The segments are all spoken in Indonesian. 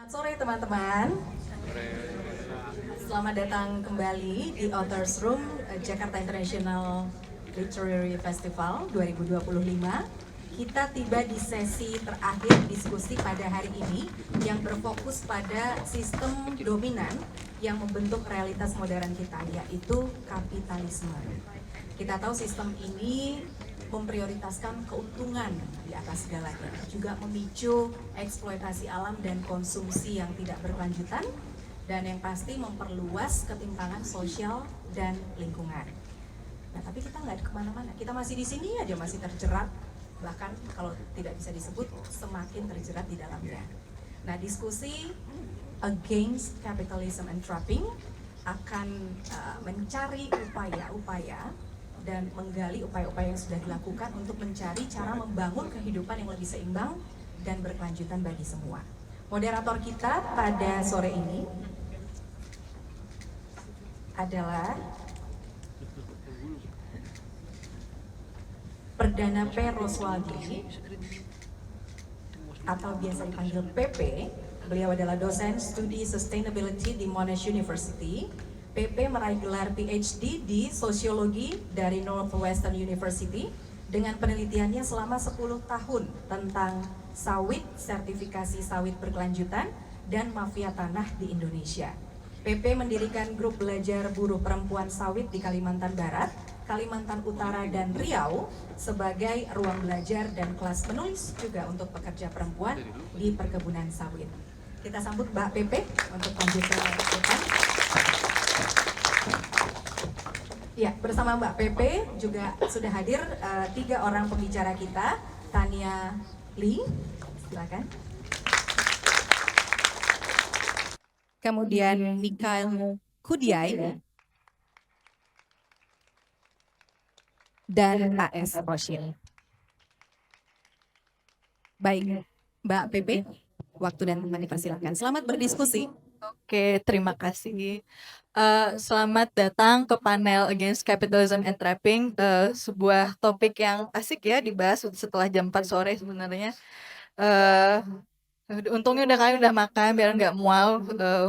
Selamat sore teman-teman. Selamat datang kembali di Authors Room Jakarta International Literary Festival 2025. Kita tiba di sesi terakhir diskusi pada hari ini yang berfokus pada sistem dominan yang membentuk realitas modern kita, yaitu kapitalisme. Kita tahu sistem ini memprioritaskan keuntungan di atas segalanya, juga memicu eksploitasi alam dan konsumsi yang tidak berkelanjutan, dan yang pasti memperluas ketimpangan sosial dan lingkungan. Nah, tapi kita nggak kemana-mana, kita masih di sini aja, masih terjerat, bahkan kalau tidak bisa disebut semakin terjerat di dalamnya. Nah, diskusi Against Capitalism and Trapping akan mencari upaya-upaya dan menggali upaya-upaya yang sudah dilakukan untuk mencari cara membangun kehidupan yang lebih seimbang dan berkelanjutan bagi semua. Moderator kita pada sore ini adalah Perdana P. Roswaldi atau biasa dipanggil PP. Beliau adalah dosen studi sustainability di Monash University. PP meraih gelar PhD di Sosiologi dari Northwestern University dengan penelitiannya selama 10 tahun tentang sawit, sertifikasi sawit berkelanjutan, dan mafia tanah di Indonesia. PP mendirikan grup belajar buruh perempuan sawit di Kalimantan Barat, Kalimantan Utara, dan Riau sebagai ruang belajar dan kelas menulis juga untuk pekerja perempuan di perkebunan sawit. Kita sambut Mbak PP untuk lanjut ke depan. Ya, bersama Mbak PP juga sudah hadir 3 orang pembicara kita. Tania Lee, silakan. Kemudian Mikhail Kudiay dan AS Roshil. Baik, Mbak PP, waktu dan teman dipersilakan. Selamat berdiskusi. Oke, terima kasih. Selamat datang ke panel Against Capitalism and Trapping, sebuah topik yang asik ya dibahas setelah jam 4 sore sebenarnya. Untungnya kalian udah makan biar nggak mual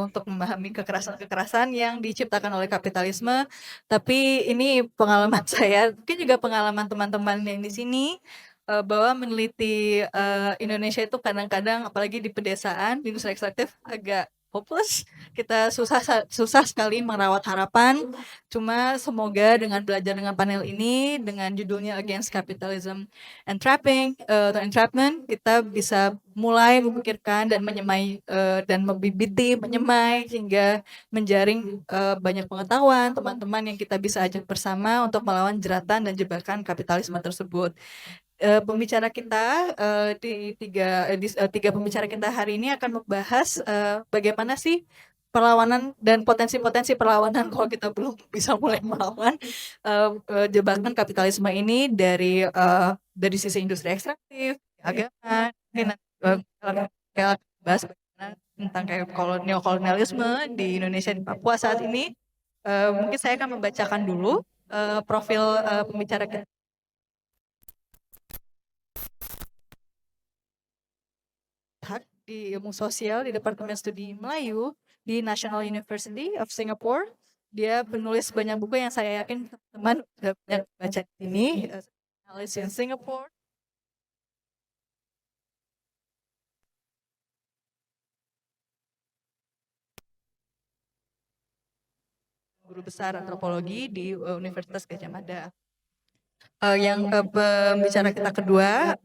untuk memahami kekerasan-kekerasan yang diciptakan oleh kapitalisme. Tapi ini pengalaman saya, mungkin juga pengalaman teman-teman yang di sini, bahwa meneliti Indonesia itu kadang-kadang apalagi di pedesaan, di industri ekstraktif agak hopeless. Kita susah sekali merawat harapan. Cuma semoga dengan belajar dengan panel ini, dengan judulnya Against Capitalism and Trapping atau Entrapment, kita bisa mulai memikirkan dan menyemai dan membibiti, menyemai hingga menjaring banyak pengetahuan teman-teman yang kita bisa ajak bersama untuk melawan jeratan dan jebakan kapitalisme tersebut. Pembicara kita tiga pembicara kita hari ini akan membahas bagaimana sih perlawanan dan potensi-potensi perlawanan kalau kita belum bisa mulai melawan jebakan kapitalisme ini dari sisi industri ekstraktif, agama, mungkin bahas tentang kayak neokolonialisme di Indonesia, di Papua saat ini. Mungkin saya akan membacakan dulu profil pembicara kita. Di ilmu sosial di Departemen Studi Melayu di National University of Singapore. Dia penulis banyak buku yang saya yakin teman-teman sudah banyak baca ini. Analysis in Singapore. Guru besar antropologi di Universitas Gadjah Mada. Yang pembicara kita kedua,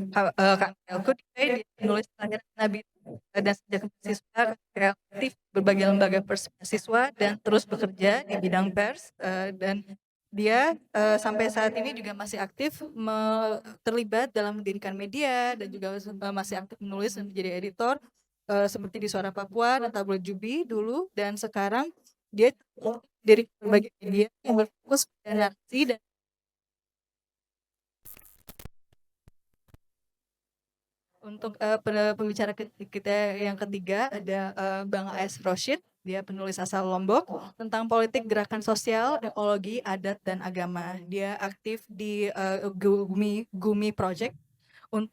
Kak Elko, dia penulis pelajaran Nabi dan sejak mahasiswa kreatif berbagai lembaga mahasiswa dan terus bekerja di bidang pers, dan dia sampai saat ini juga masih aktif terlibat dalam mendirikan media dan juga masih aktif menulis dan menjadi editor seperti di Suara Papua dan Tabloid Jubi dulu, dan sekarang dia dari berbagai media yang berfokus pada narasi dan untuk pembicara kita yang ketiga ada Bang A.S. Roshid. Dia penulis asal Lombok tentang politik, gerakan sosial, ekologi, adat, dan agama. Dia aktif di Gumi Project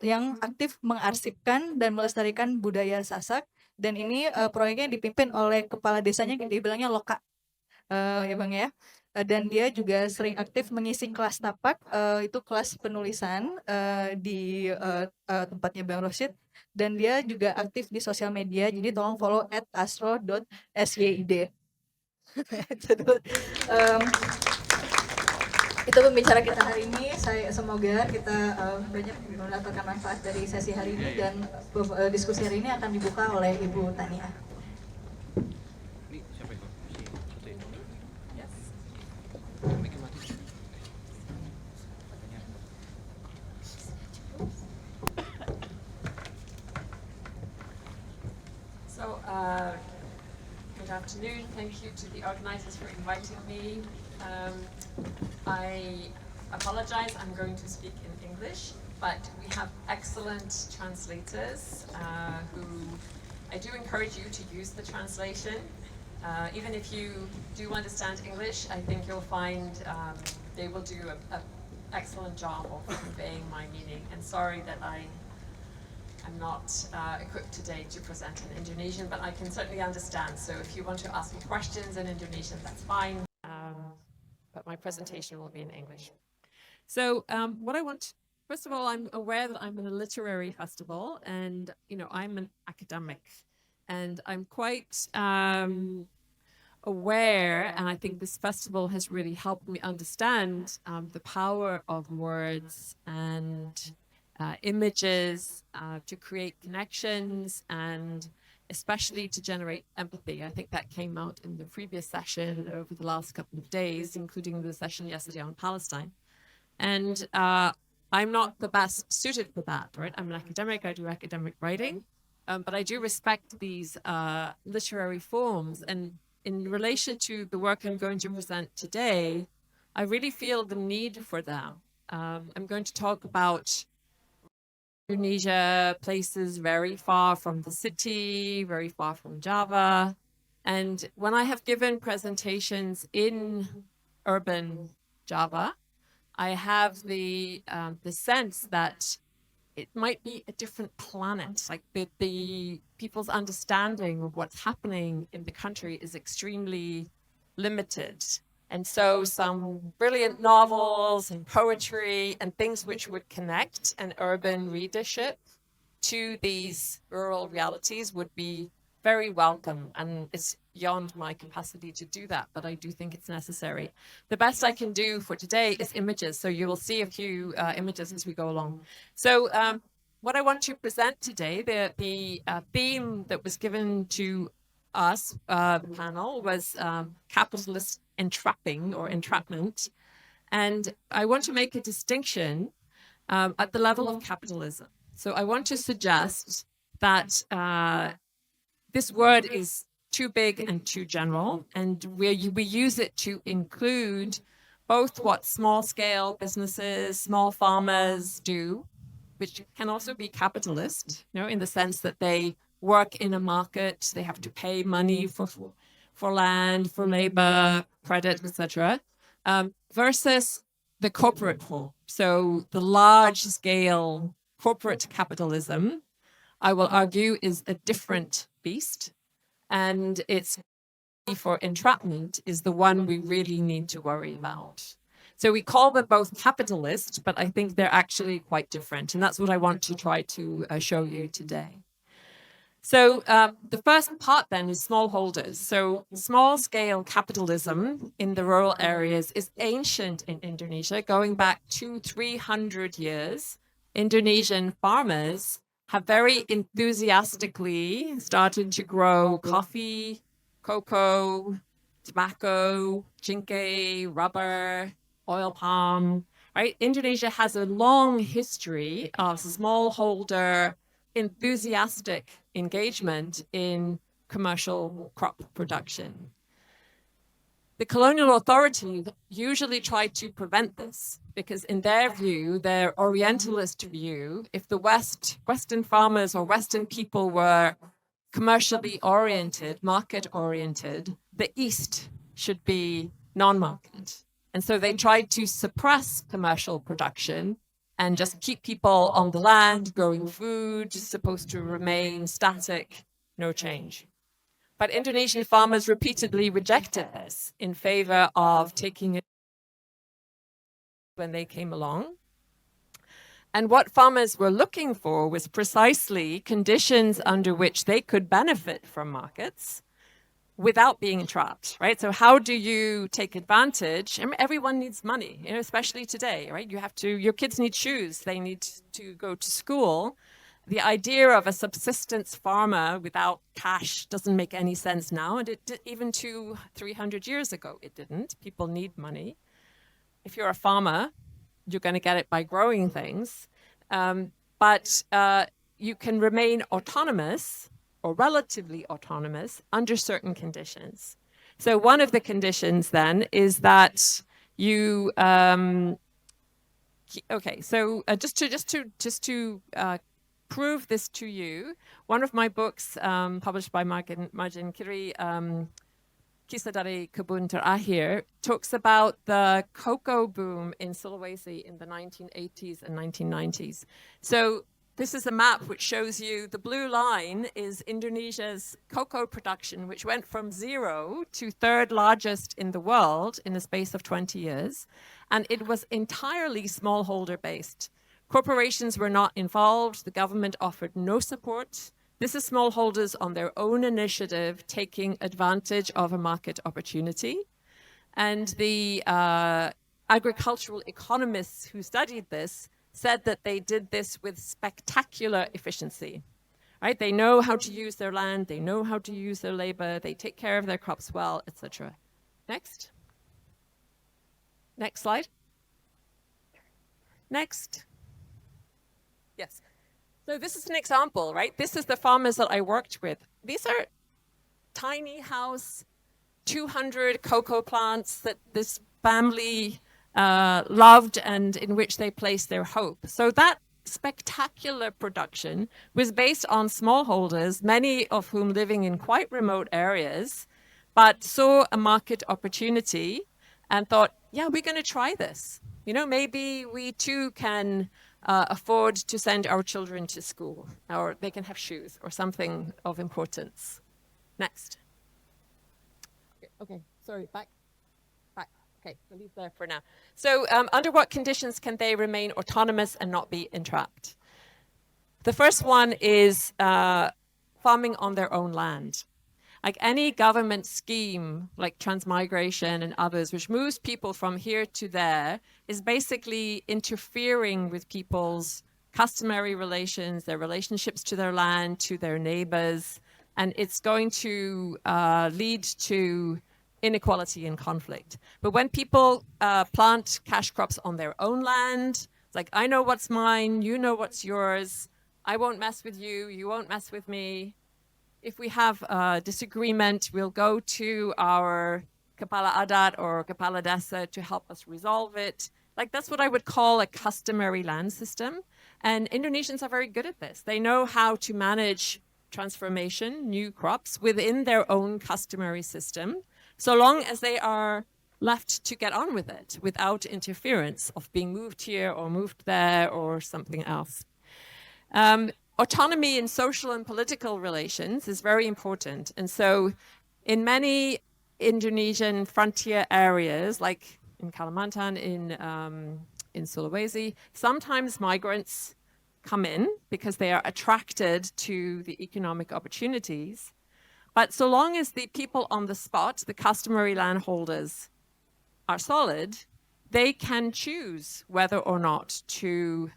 yang aktif mengarsipkan dan melestarikan budaya Sasak Dan ini proyeknya dipimpin oleh kepala desanya, dibilangnya Loka, ya Bang ya. Dan dia juga sering aktif mengisi kelas tapak, itu kelas penulisan di tempatnya Bang Rosyid. Dan dia juga aktif di sosial media, jadi tolong follow @astro.syd. Itu pembicara kita hari ini. Semoga kita banyak mendapatkan manfaat dari sesi hari ini, dan diskusi hari ini akan dibuka oleh Ibu Tania. So, good afternoon. Thank you to the organizers for inviting me. I apologize, I'm going to speak in English, but we have excellent translators who I do encourage you to use the translation. Even if you do understand English, I think you'll find they will do an excellent job of conveying my meaning. And sorry that I'm not equipped today to present in Indonesian, but I can certainly understand. So if you want to ask me questions in Indonesian, that's fine. But my presentation will be in English. So first of all, I'm aware that I'm in a literary festival, and I'm an academic, and I'm quite aware, and I think this festival has really helped me understand the power of words and images to create connections, and especially to generate empathy. I think that came out in the previous session over the last couple of days, including the session yesterday on Palestine. And I'm not the best suited for that, right? I'm an academic, I do academic writing, but I do respect these literary forms. And in relation to the work I'm going to present today, I really feel the need for them. I'm going to talk about Indonesia, places very far from the city, very far from Java. And when I have given presentations in urban Java, I have the sense that it might be a different planet. Like the people's understanding of what's happening in the country is extremely limited. And so some brilliant novels and poetry and things which would connect an urban readership to these rural realities would be very welcome. And it's beyond my capacity to do that, but I do think it's necessary. The best I can do for today is images. So you will see a few images as we go along. So what I want to present today, the theme that was given to us, the panel, was capitalist entrapping or entrapment. And I want to make a distinction at the level of capitalism. So I want to suggest that this word is too big and too general, and we use it to include both what small-scale businesses, small farmers do, which can also be capitalist, in the sense that they work in a market, they have to pay money for land, for labor, credit, etc., versus the corporate form. So the large-scale corporate capitalism, I will argue, is a different beast, and its for entrapment is the one we really need to worry about. So we call them both capitalist, but I think they're actually quite different, and that's what I want to try to show you today. So the first part then is smallholders. So small-scale capitalism in the rural areas is ancient in Indonesia, going back 200-300 years. Indonesian farmers have very enthusiastically started to grow coffee, cocoa, tobacco, chinke, rubber, oil palm, right? Indonesia has a long history of smallholder enthusiastic engagement in commercial crop production. The colonial authorities usually try to prevent this because in their view, their Orientalist view, if the Western farmers or Western people were commercially oriented, market oriented, the East should be non-market. And so they tried to suppress commercial production and just keep people on the land growing food, supposed to remain static no change. But Indonesian farmers repeatedly rejected this in favor of taking it when they came along. And what farmers were looking for was precisely conditions under which they could benefit from markets without being entrapped, right? So how do you take advantage? I mean, everyone needs money, you know, especially today, right? Your kids need shoes, they need to go to school. The idea of a subsistence farmer without cash doesn't make any sense now. And even 200-300 years ago, it didn't. People need money. If you're a farmer, you're going to get it by growing things. But you can remain autonomous or relatively autonomous under certain conditions. So one of the conditions then is that you, okay, so just to prove this to you, one of my books published by Martin Kiri, Kisah dari Kebun Terakhir, talks about the cocoa boom in Sulawesi in the 1980s and 1990s. So this is a map which shows you the blue line is Indonesia's cocoa production, which went from 0 to 3rd largest in the world in the space of 20 years. And it was entirely smallholder based. Corporations were not involved. The government offered no support. This is smallholders on their own initiative taking advantage of a market opportunity. And the agricultural economists who studied this said that they did this with spectacular efficiency, right? They know how to use their land, they know how to use their labor, they take care of their crops well, etc. Next. Next slide. Next. Yes. So this is an example, right? This is the farmers that I worked with. These are tiny house, 200 cocoa plants that this family loved and in which they placed their hope. So that spectacular production was based on smallholders, many of whom living in quite remote areas, but saw a market opportunity and thought, yeah, we're going to try this. You know, maybe we too can afford to send our children to school, or they can have shoes or something of importance. Next. Okay, sorry, back. Okay, we'll leave there for now. So under what conditions can they remain autonomous and not be entrapped? The first one is farming on their own land. Like any government scheme, like transmigration and others, which moves people from here to there, is basically interfering with people's customary relations, their relationships to their land, to their neighbors, and it's going to lead to inequality and conflict. But when people plant cash crops on their own land, it's like, I know what's mine, you know what's yours, I won't mess with you, you won't mess with me. If we have a disagreement, we'll go to our Kepala Adat or Kepala Desa to help us resolve it. Like, that's what I would call a customary land system. And Indonesians are very good at this. They know how to manage transformation, new crops, within their own customary system, so long as they are left to get on with it without interference of being moved here or moved there or something else. Autonomy in social and political relations is very important. And so in many Indonesian frontier areas, like in Kalimantan, in Sulawesi, sometimes migrants come in because they are attracted to the economic opportunities. But so long as the people on the spot, the customary landholders, are solid, they can choose whether or not to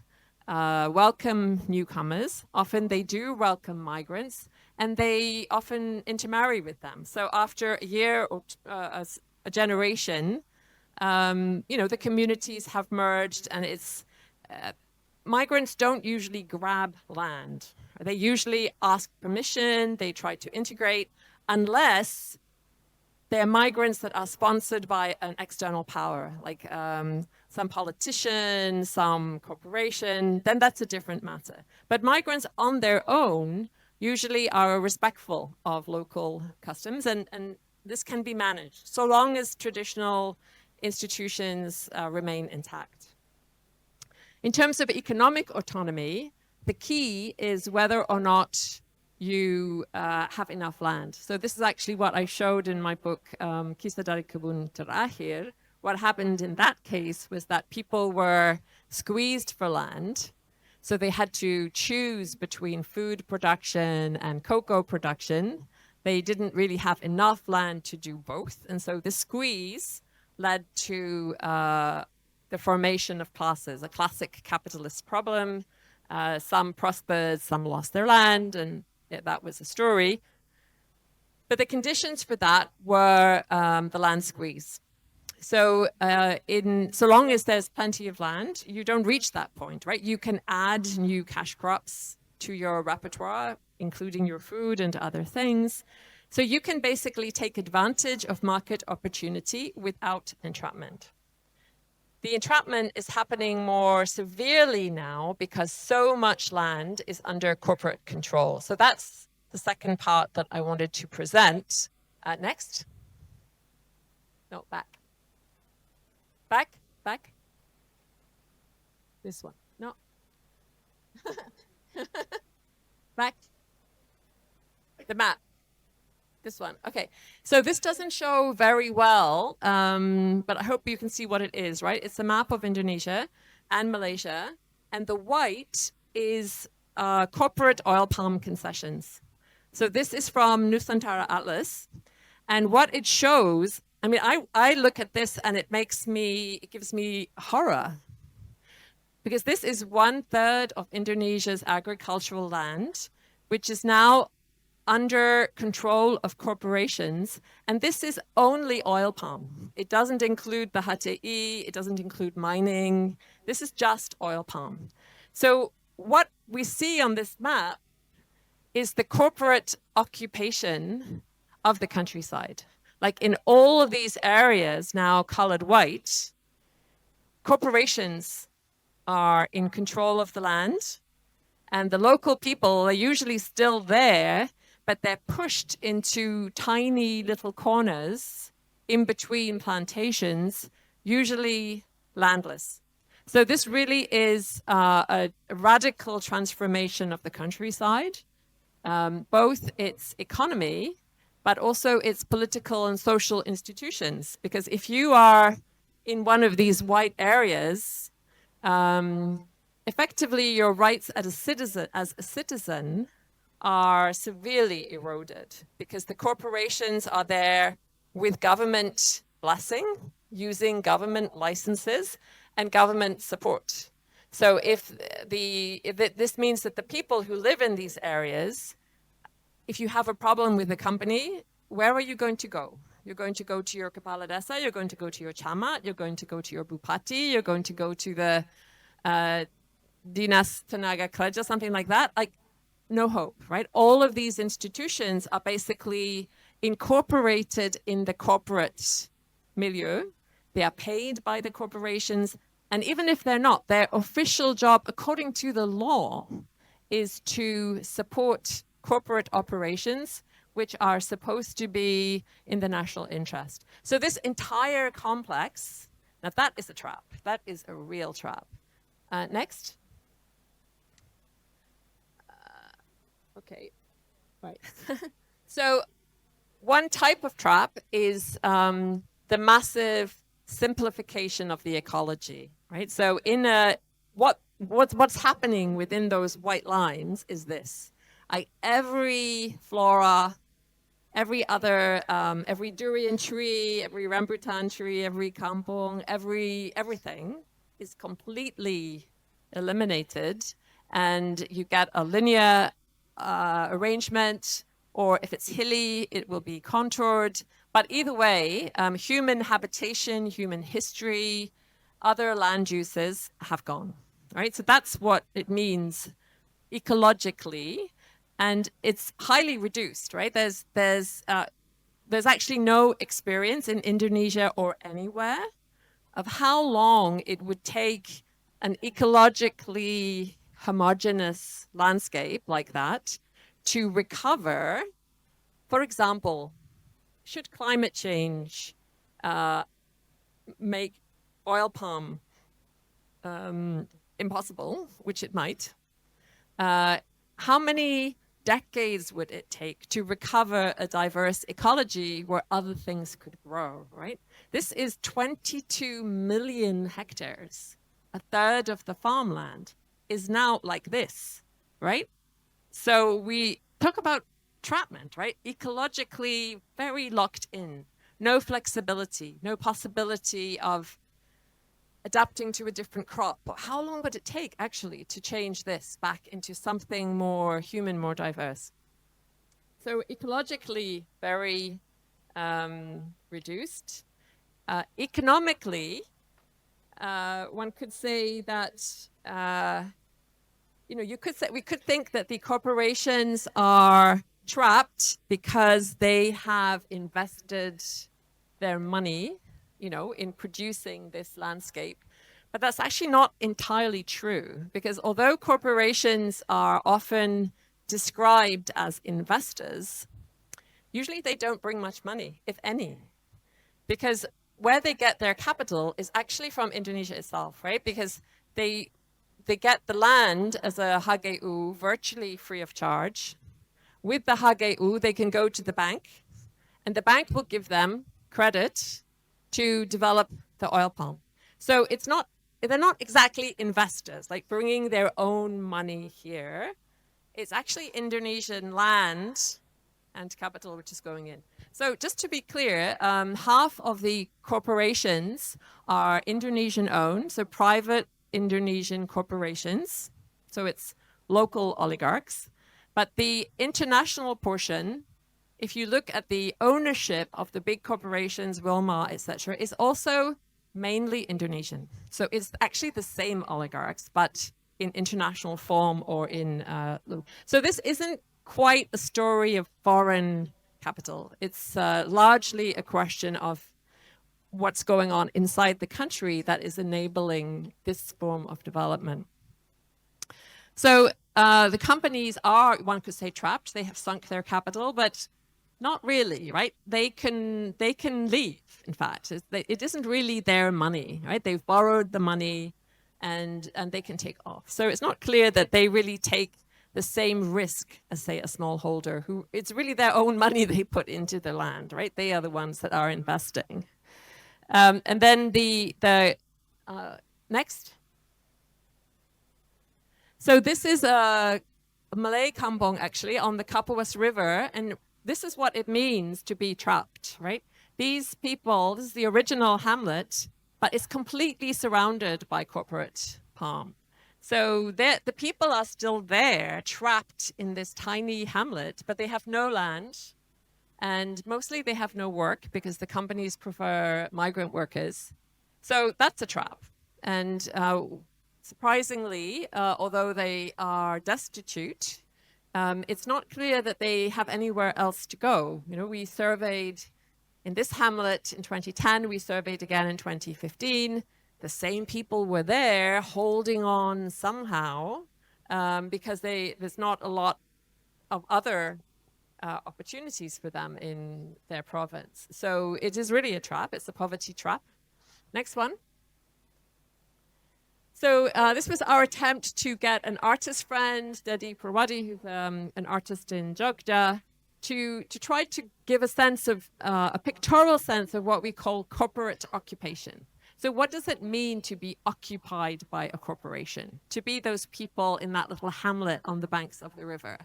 welcome newcomers. Often they do welcome migrants, and they often intermarry with them. So after a year or a generation, the communities have merged, and it's migrants don't usually grab land. They usually ask permission, they try to integrate, unless they're migrants that are sponsored by an external power, like some politician, some corporation, then that's a different matter. But migrants on their own usually are respectful of local customs, and this can be managed, so long as traditional institutions remain intact. In terms of economic autonomy, the key is whether or not you have enough land. So this is actually what I showed in my book, Kisah dari Kebun Terakhir. What happened in that case was that people were squeezed for land. So they had to choose between food production and cocoa production. They didn't really have enough land to do both. And so the squeeze led to the formation of classes, a classic capitalist problem. Some prospered, some lost their land, and that was a story. But the conditions for that were the land squeeze. So so long as there's plenty of land, you don't reach that point, right? You can add new cash crops to your repertoire, including your food and other things. So you can basically take advantage of market opportunity without entrapment. The entrapment is happening more severely now because so much land is under corporate control. So that's the second part that I wanted to present. Next. No, back. Back. This one. No. Back. The map. This one. Okay. So this doesn't show very well, but I hope you can see what it is, right? It's a map of Indonesia and Malaysia, and the white is corporate oil palm concessions. So this is from Nusantara Atlas, and what it shows, I mean, I look at this and it gives me horror, because this is 1/3 of Indonesia's agricultural land, which is now under control of corporations, and this is only oil palm. It doesn't include the HTI, it doesn't include mining. This is just oil palm. So what we see on this map is the corporate occupation of the countryside. Like in all of these areas now colored white, corporations are in control of the land, and the local people are usually still there, but they're pushed into tiny little corners in between plantations, usually landless. So this really is a radical transformation of the countryside, both its economy, but also its political and social institutions. Because if you are in one of these white areas, effectively your rights as a citizen are severely eroded, because the corporations are there with government blessing, using government licenses and government support. So this means that the people who live in these areas, if you have a problem with the company, where are you going to go? You're going to go to your Kepala Desa, you're going to go to your Camat, you're going to go to your Bupati, you're going to go to the Dinas Tenaga Kerja, something like that. Like, no hope, right? All of these institutions are basically incorporated in the corporate milieu. They are paid by the corporations. And even if they're not, their official job, according to the law, is to support corporate operations, which are supposed to be in the national interest. So this entire complex, now that is a trap. That is a real trap. Next. Okay, right. So one type of trap is the massive simplification of the ecology, right? So in what's happening within those white lines is this. Every flora, every durian tree, every rambutan tree, every kampong, everything is completely eliminated, and you get a linear arrangement, or if it's hilly, it will be contoured. But either way, human habitation, human history, other land uses have gone, right? So that's what it means ecologically, and it's highly reduced, right? There's actually no experience in Indonesia or anywhere of how long it would take an ecologically homogeneous landscape like that to recover. For example, should climate change make oil palm impossible, which it might, how many decades would it take to recover a diverse ecology where other things could grow, right? This is 22 million hectares. A third of the farmland is now like this, right? So we talk about entrapment, right? Ecologically very locked in, no flexibility, no possibility of adapting to a different crop. But how long would it take actually to change this back into something more human, more diverse? So ecologically very reduced. Economically, one could say that we could think that the corporations are trapped because they have invested their money, in producing this landscape. But that's actually not entirely true, because although corporations are often described as investors, usually they don't bring much money, if any, because where they get their capital is actually from Indonesia itself, right? Because they get the land as a HGU virtually free of charge. With the HGU, they can go to the bank, and the bank will give them credit to develop the oil palm. So they're not exactly investors, like bringing their own money here. It's actually Indonesian land and capital which is going in. So just to be clear, half of the corporations are Indonesian owned, so private Indonesian corporations. So it's local oligarchs. But the international portion, if you look at the ownership of the big corporations, Wilmar, etc., is also mainly Indonesian. So it's actually the same oligarchs, but in international form or in... So this isn't quite a story of foreign capital. It's largely a question of what's going on inside the country that is enabling this form of development. So the companies are, one could say, trapped. They have sunk their capital, but not really, right? They can leave, in fact. It isn't really their money, right? They've borrowed the money and they can take off. So it's not clear that they really take the same risk as, say, a smallholder who it's really their own money they put into the land, right? They are the ones that are investing. And then the next. So this is a Malay kampong, actually, on the Kapuas River. And this is what it means to be trapped, right? These people, this is the original hamlet, but it's completely surrounded by corporate palm. So the people are still there, trapped in this tiny hamlet, but they have no land. And mostly they have no work because the companies prefer migrant workers. So that's a trap. And surprisingly, although they are destitute, it's not clear that they have anywhere else to go. We surveyed in this hamlet in 2010, we surveyed again in 2015. The same people were there holding on somehow because there's not a lot of other opportunities for them in their province. So it is really a trap. It's a poverty trap. Next one. So this was our attempt to get an artist friend, Dedi Purwadi, who's an artist in Jogja, to try to give a sense of, a pictorial sense of what we call corporate occupation. So what does it mean to be occupied by a corporation? To be those people in that little hamlet on the banks of the river?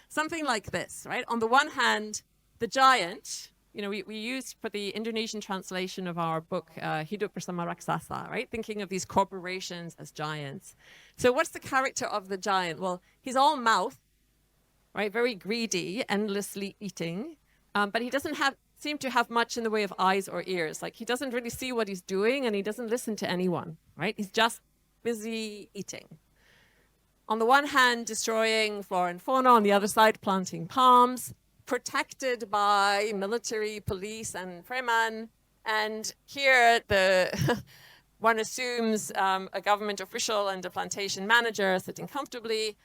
Something like this, right? On the one hand, the giant, we used for the Indonesian translation of our book, Hidup Bersama Raksasa, right? Thinking of these corporations as giants. So what's the character of the giant? Well, he's all mouth, right? Very greedy, endlessly eating, but he doesn't seem to have much in the way of eyes or ears. Like he doesn't really see what he's doing and he doesn't listen to anyone, right? He's just busy eating. On the one hand, destroying flora and fauna, on the other side, planting palms, protected by military, police, and Freman. And here, one assumes a government official and a plantation manager sitting comfortably.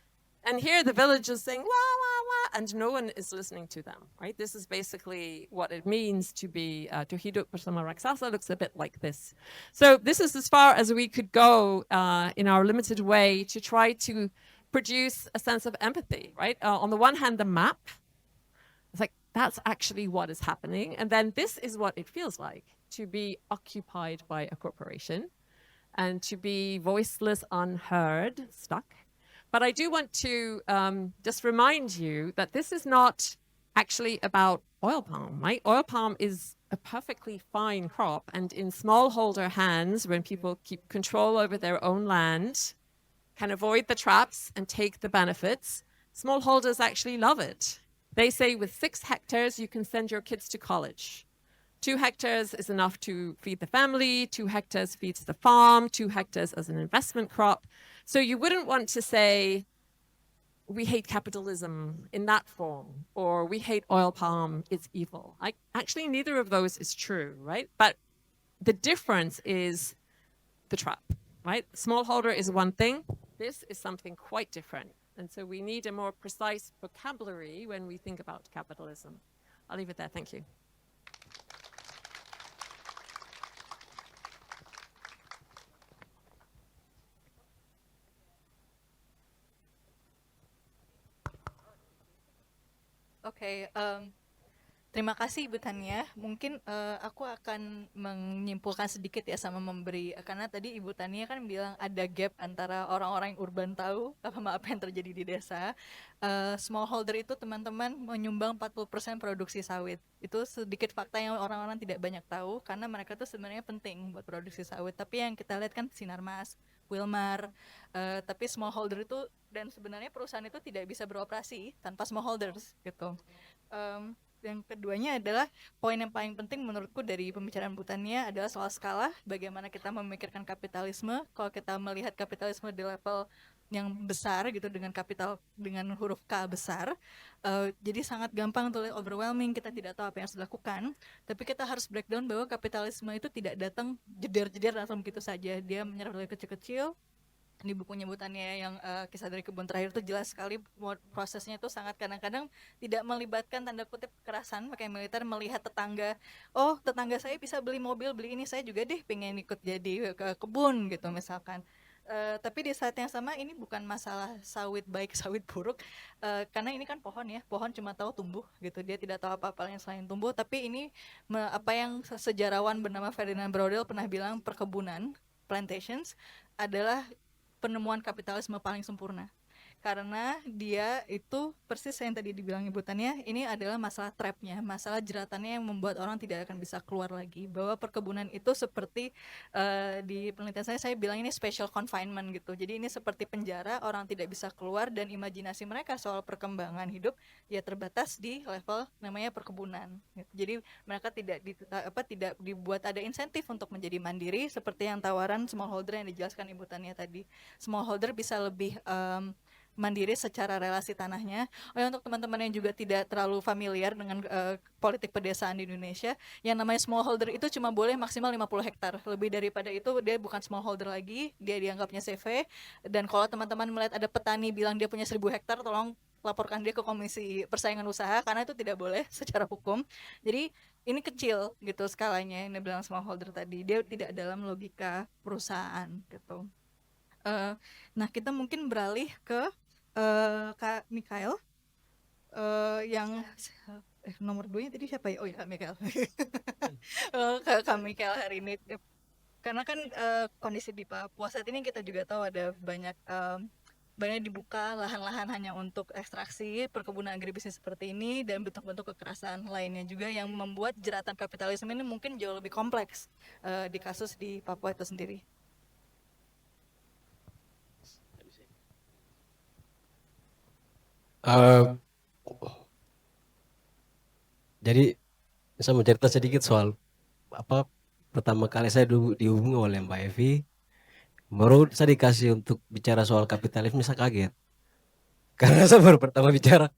And here, the villagers saying, wah, wah, wah, and no one is listening to them, right? This is basically what it means to be, to hidup bersama raksasa looks a bit like this. So this is as far as we could go in our limited way to try to produce a sense of empathy, right? On the one hand, the map, it's like, that's actually what is happening. And then this is what it feels like to be occupied by a corporation and to be voiceless, unheard, stuck. But I do want to just remind you that this is not actually about oil palm, right? Oil palm is a perfectly fine crop. And in smallholder hands, when people keep control over their own land, can avoid the traps and take the benefits, smallholders actually love it. They say with 6 hectares, you can send your kids to college. 2 hectares is enough to feed the family, 2 hectares feeds the farm, 2 hectares as an investment crop. So you wouldn't want to say, we hate capitalism in that form, or we hate oil palm, it's evil. Actually, neither of those is true, right? But the difference is the trap, right? Smallholder is one thing. This is something quite different. And so we need a more precise vocabulary when we think about capitalism. I'll leave it there. Thank you. Oke, terima kasih Ibu Tania. Mungkin aku akan menyimpulkan sedikit ya sama memberi, karena tadi Ibu Tania kan bilang ada gap antara orang-orang yang urban tahu sama apa yang terjadi di desa. Smallholder itu teman-teman menyumbang 40% produksi sawit. Itu sedikit fakta yang orang-orang tidak banyak tahu, karena mereka tuh sebenarnya penting buat produksi sawit. Tapi yang kita lihat kan Sinarmas, Wilmar, tapi smallholder itu, dan sebenarnya perusahaan itu tidak bisa beroperasi tanpa smallholders gitu. Yang keduanya adalah poin yang paling penting menurutku dari pembicaraan Bu Tania adalah soal skala, bagaimana kita memikirkan kapitalisme. Kalau kita melihat kapitalisme di level yang besar gitu, dengan kapital dengan huruf K besar, jadi sangat gampang untuk overwhelming, kita tidak tahu apa yang harus dilakukan. Tapi kita harus breakdown bahwa kapitalisme itu tidak datang jeder-jeder langsung begitu saja. Dia menyerap dari kecil-kecil. Di bukunya Bu Tania yang Kisah dari Kebun Terakhir itu jelas sekali prosesnya itu sangat kadang-kadang tidak melibatkan tanda kutip kekerasan. Pakai militer melihat tetangga, oh tetangga saya bisa beli mobil, beli ini, saya juga deh pengen ikut jadi ke kebun gitu misalkan. Tapi di saat yang sama ini bukan masalah sawit baik sawit buruk, karena ini kan pohon ya, pohon cuma tahu tumbuh gitu, dia tidak tahu apa-apa yang selain tumbuh. Tapi ini apa yang sejarawan bernama Ferdinand Brodel pernah bilang, perkebunan, plantations adalah penemuan kapitalisme paling sempurna, karena dia itu persis yang tadi dibilang Ibu Tania, ini adalah masalah trapnya, masalah jeratannya yang membuat orang tidak akan bisa keluar lagi. Bahwa perkebunan itu seperti di penelitian saya bilang ini special confinement gitu. Jadi ini seperti penjara, orang tidak bisa keluar, dan imajinasi mereka soal perkembangan hidup ya terbatas di level namanya perkebunan gitu. Jadi mereka tidak dibuat ada insentif untuk menjadi mandiri, seperti yang tawaran smallholder yang dijelaskan Ibu Tania tadi. Smallholder bisa lebih mandiri secara relasi tanahnya. Oh ya, untuk teman-teman yang juga tidak terlalu familiar dengan politik pedesaan di Indonesia, yang namanya smallholder itu cuma boleh maksimal 50 hektar. Lebih daripada itu dia bukan smallholder lagi, dia dianggapnya CV. Dan kalau teman-teman melihat ada petani bilang dia punya 1000 hektar, tolong laporkan dia ke Komisi Persaingan Usaha, karena itu tidak boleh secara hukum. Jadi ini kecil gitu skalanya, yang dibilang smallholder tadi, dia tidak dalam logika perusahaan gitu. Nah kita mungkin beralih ke Kak Mikael, yang nomor 2-nya tadi siapa ya? Oh ya Kak Mikael. Kak Mikael hari ini, karena kan kondisi di Papua saat ini kita juga tahu ada banyak dibuka lahan-lahan hanya untuk ekstraksi, perkebunan agribisnis seperti ini, dan bentuk-bentuk kekerasan lainnya juga yang membuat jeratan kapitalisme ini mungkin jauh lebih kompleks di kasus di Papua itu sendiri. Jadi saya mau cerita sedikit soal apa pertama kali saya dihubungi oleh Mbak Evi, baru saya dikasih untuk bicara soal kapitalisme, saya kaget karena saya baru pertama bicara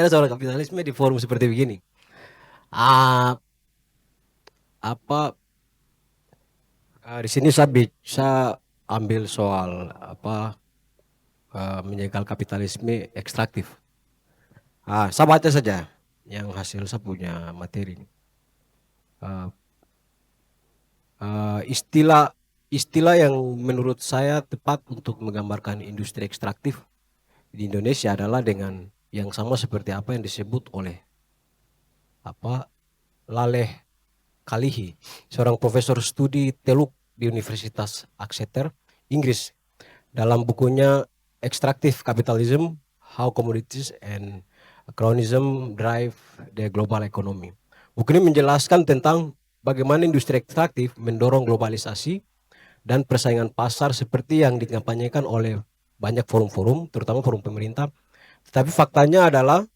soal kapitalisme di forum seperti begini. Di sini saya ambil soal menjegal kapitalisme ekstraktif. Saya baca saja yang hasil saya punya materi. Istilah yang menurut saya tepat untuk menggambarkan industri ekstraktif di Indonesia adalah dengan yang sama seperti apa yang disebut oleh Laleh Kalihi, seorang profesor studi teluk di Universitas Exeter, Inggris, dalam bukunya Extractive Capitalism: How Commodities and Cronyism Drive the Global Economy. Buku ini menjelaskan tentang bagaimana industri ekstraktif mendorong globalisasi dan persaingan pasar seperti yang dikampanyekan oleh banyak forum-forum, terutama forum pemerintah. Tetapi faktanya adalah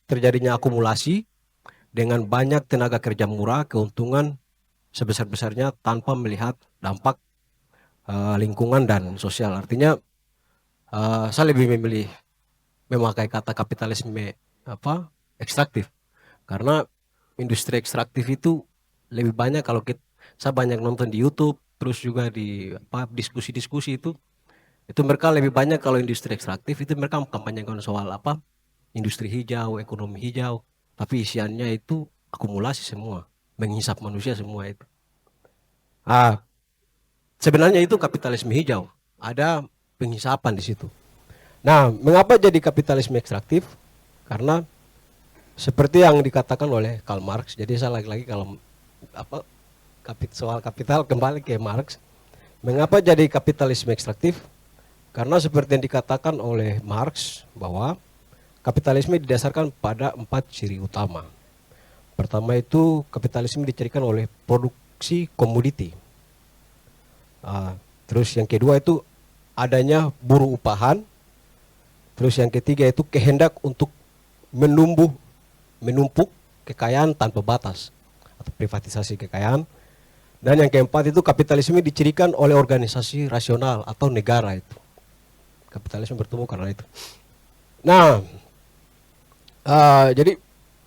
terjadinya akumulasi dengan banyak tenaga kerja murah, keuntungan sebesar-besarnya tanpa melihat dampak lingkungan dan sosial. Artinya saya lebih memilih memakai kata kapitalisme ekstraktif, karena industri ekstraktif itu lebih banyak, kalau saya banyak nonton di YouTube, terus juga di diskusi-diskusi itu mereka lebih banyak, kalau industri ekstraktif itu mereka kampanyekan soal industri hijau, ekonomi hijau, tapi isiannya itu akumulasi semua, menghisap manusia semua itu. Sebenarnya itu kapitalisme hijau, ada penghisapan di situ. Nah, mengapa jadi kapitalisme ekstraktif? Karena seperti yang dikatakan oleh Karl Marx. Jadi saya lagi-lagi kalau soal kapital kembali ke Marx. Mengapa jadi kapitalisme ekstraktif? Karena seperti yang dikatakan oleh Marx, bahwa kapitalisme didasarkan pada 4 ciri utama. Pertama itu kapitalisme dicirikan oleh produksi komoditi. Terus yang kedua itu adanya buruh upahan. Terus yang ketiga itu kehendak untuk menumpuk kekayaan tanpa batas atau privatisasi kekayaan. Dan yang keempat itu kapitalisme dicirikan oleh organisasi rasional atau negara itu. Kapitalisme bertumbuh karena itu. Nah, jadi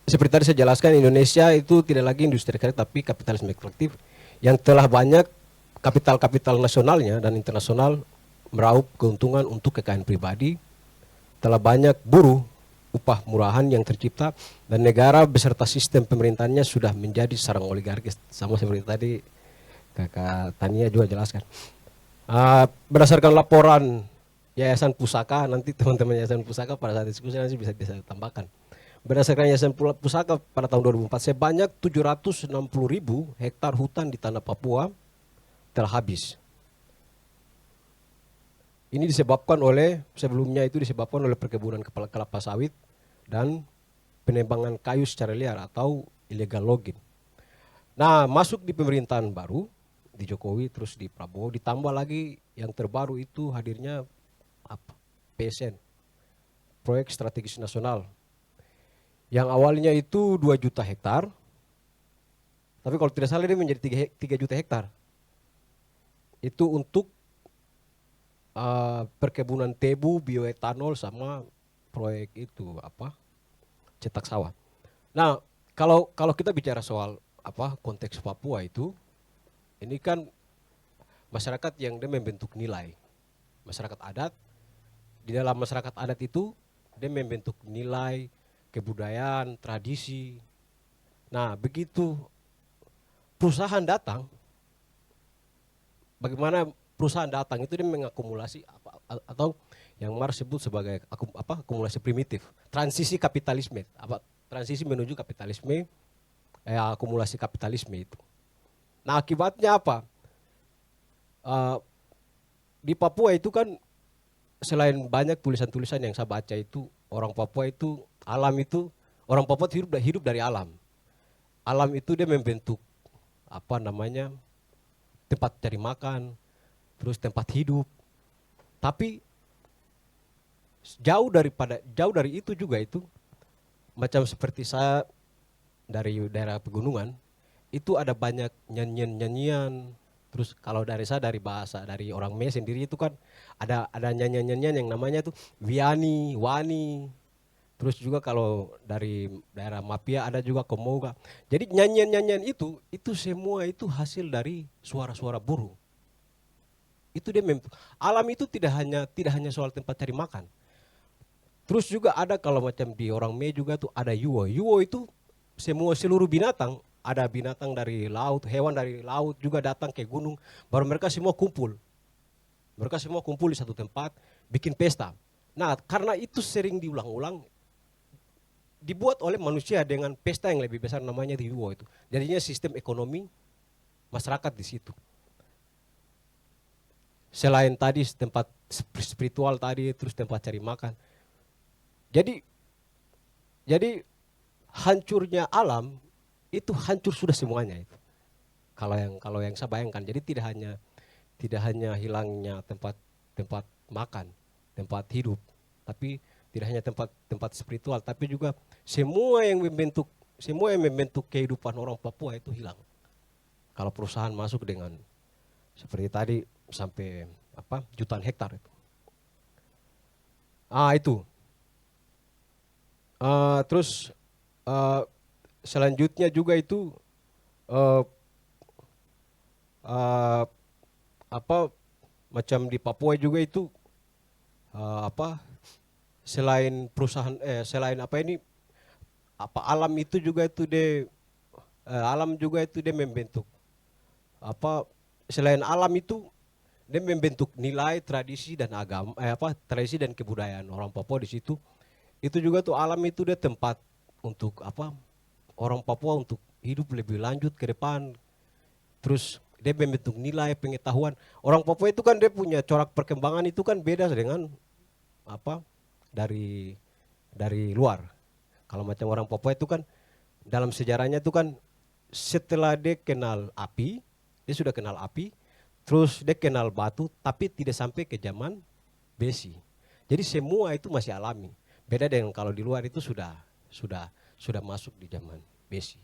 seperti tadi saya jelaskan, Indonesia itu tidak lagi industri ekstraktif tapi kapitalisme ekstraktif yang telah banyak kapital nasionalnya dan internasional meraup keuntungan untuk kekayaan pribadi, telah banyak buruh upah murahan yang tercipta, dan negara beserta sistem pemerintahannya sudah menjadi sarang oligarkis, sama seperti tadi Kakak Tania juga jelaskan. Berdasarkan laporan Yayasan Pusaka, nanti teman-teman Yayasan Pusaka pada saat diskusi nanti bisa tambahkan. Berdasarkan Yayasan Pusaka pada tahun 2004, sebanyak 760.000 hektar hutan di tanah Papua telah habis. Ini disebabkan oleh, sebelumnya itu disebabkan oleh perkebunan kelapa sawit dan penebangan kayu secara liar atau illegal logging. Nah, masuk di pemerintahan baru, di Jokowi terus di Prabowo, ditambah lagi yang terbaru itu hadirnya PSN, Proyek Strategis Nasional, yang awalnya itu 2 juta hektar, tapi kalau tidak salah ini menjadi 3 juta hektar. Itu untuk perkebunan tebu, bioetanol, sama proyek itu cetak sawah. Nah, kalau kita bicara soal konteks Papua itu, ini kan masyarakat yang dia membentuk nilai. Masyarakat adat, di dalam masyarakat adat itu dia membentuk nilai, kebudayaan, tradisi. Nah, begitu perusahaan datang, bagaimana perusahaan datang itu dia mengakumulasi atau yang Marx sebut sebagai akumulasi primitif, transisi kapitalisme, transisi menuju kapitalisme, akumulasi kapitalisme itu. Nah, akibatnya apa? Di Papua itu kan selain banyak tulisan-tulisan yang saya baca itu, orang Papua itu orang Papua hidup dari alam. Alam itu dia membentuk tempat cari makan, terus tempat hidup. Tapi jauh dari itu juga itu, macam seperti saya dari daerah pegunungan, itu ada banyak nyanyian-nyanyian. Terus kalau dari saya dari bahasa dari orang Me sendiri itu kan ada nyanyian-nyanyian yang namanya tuh Wiani, Wani. Terus juga kalau dari daerah Mapia ada juga Komoga. Jadi nyanyian-nyanyian itu semua itu hasil dari suara-suara burung. Itu dia alam itu tidak hanya soal tempat cari makan. Terus juga ada kalau macam di orang Me juga tuh ada Yuwo. Yuwo itu seluruh binatang, ada binatang dari laut, hewan dari laut juga datang ke gunung, baru mereka semua kumpul. Mereka semua kumpul di satu tempat, bikin pesta. Nah, karena itu sering diulang-ulang, dibuat oleh manusia dengan pesta yang lebih besar namanya Riwo itu. Jadinya sistem ekonomi masyarakat di situ. Selain tadi tempat spiritual tadi, terus tempat cari makan. Jadi hancurnya alam itu hancur sudah semuanya itu. Kalau yang saya bayangkan, jadi tidak hanya hilangnya tempat makan, tempat hidup, tapi tidak hanya tempat spiritual, tapi juga semua yang membentuk kehidupan orang Papua itu hilang. Kalau perusahaan masuk dengan seperti tadi sampai jutaan hektar itu. Itu. Terus selanjutnya juga itu macam di Papua juga itu selain perusahaan selain alam itu juga itu alam juga itu dia membentuk selain alam itu dia membentuk nilai tradisi dan agama tradisi dan kebudayaan orang Papua di situ. Itu juga tuh alam itu dia tempat untuk orang Papua untuk hidup lebih lanjut ke depan. Terus dia membentuk nilai pengetahuan. Orang Papua itu kan dia punya corak perkembangan itu kan beda dengan dari luar. Kalau macam orang Papua itu kan dalam sejarahnya itu kan setelah dia kenal api, dia sudah kenal api, terus dia kenal batu, tapi tidak sampai ke zaman besi. Jadi semua itu masih alami. Beda dengan kalau di luar itu sudah masuk di zaman besi.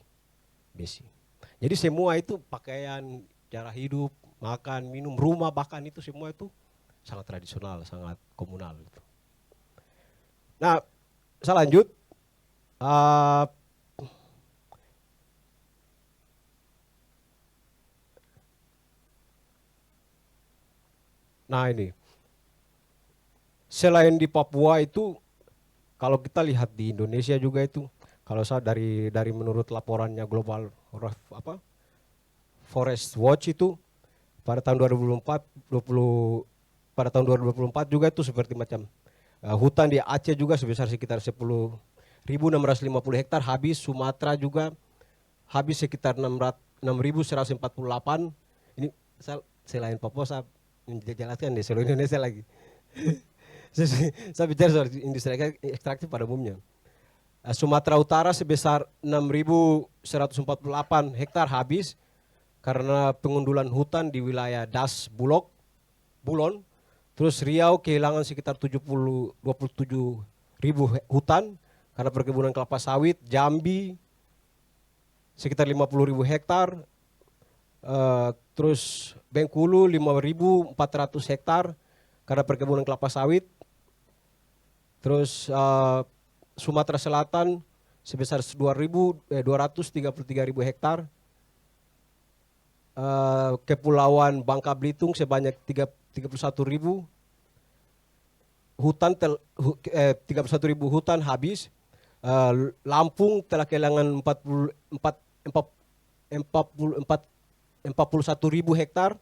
Jadi semua itu pakaian, cara hidup, makan, minum, rumah bahkan itu semua itu sangat tradisional, sangat komunal. Gitu. Nah, saya lanjut. Nah ini, selain di Papua itu, kalau kita lihat di Indonesia juga itu, kalau saya dari menurut laporannya Global Forest Watch itu pada tahun 2024 juga itu seperti macam hutan di Aceh juga sebesar sekitar 10.650 hektar habis, Sumatera juga habis sekitar 6.148. Ini selain Papua saya menjelaskan di seluruh Indonesia lagi. Saya bicara soal industri ekstraktif pada umumnya. Sumatera Utara sebesar 6.148 hektar habis karena pengundulan hutan di wilayah Das Bulon. Terus Riau kehilangan sekitar 27.000 hutan karena perkebunan kelapa sawit. Jambi sekitar 50.000 hektar. Terus Bengkulu 5.400 hektar karena perkebunan kelapa sawit. Terus Sumatera Selatan sebesar 233.000 hektar. Kepulauan Bangka Belitung sebanyak 31.000 hutan 31.000 hutan habis. Lampung telah kehilangan 41.000 hektar.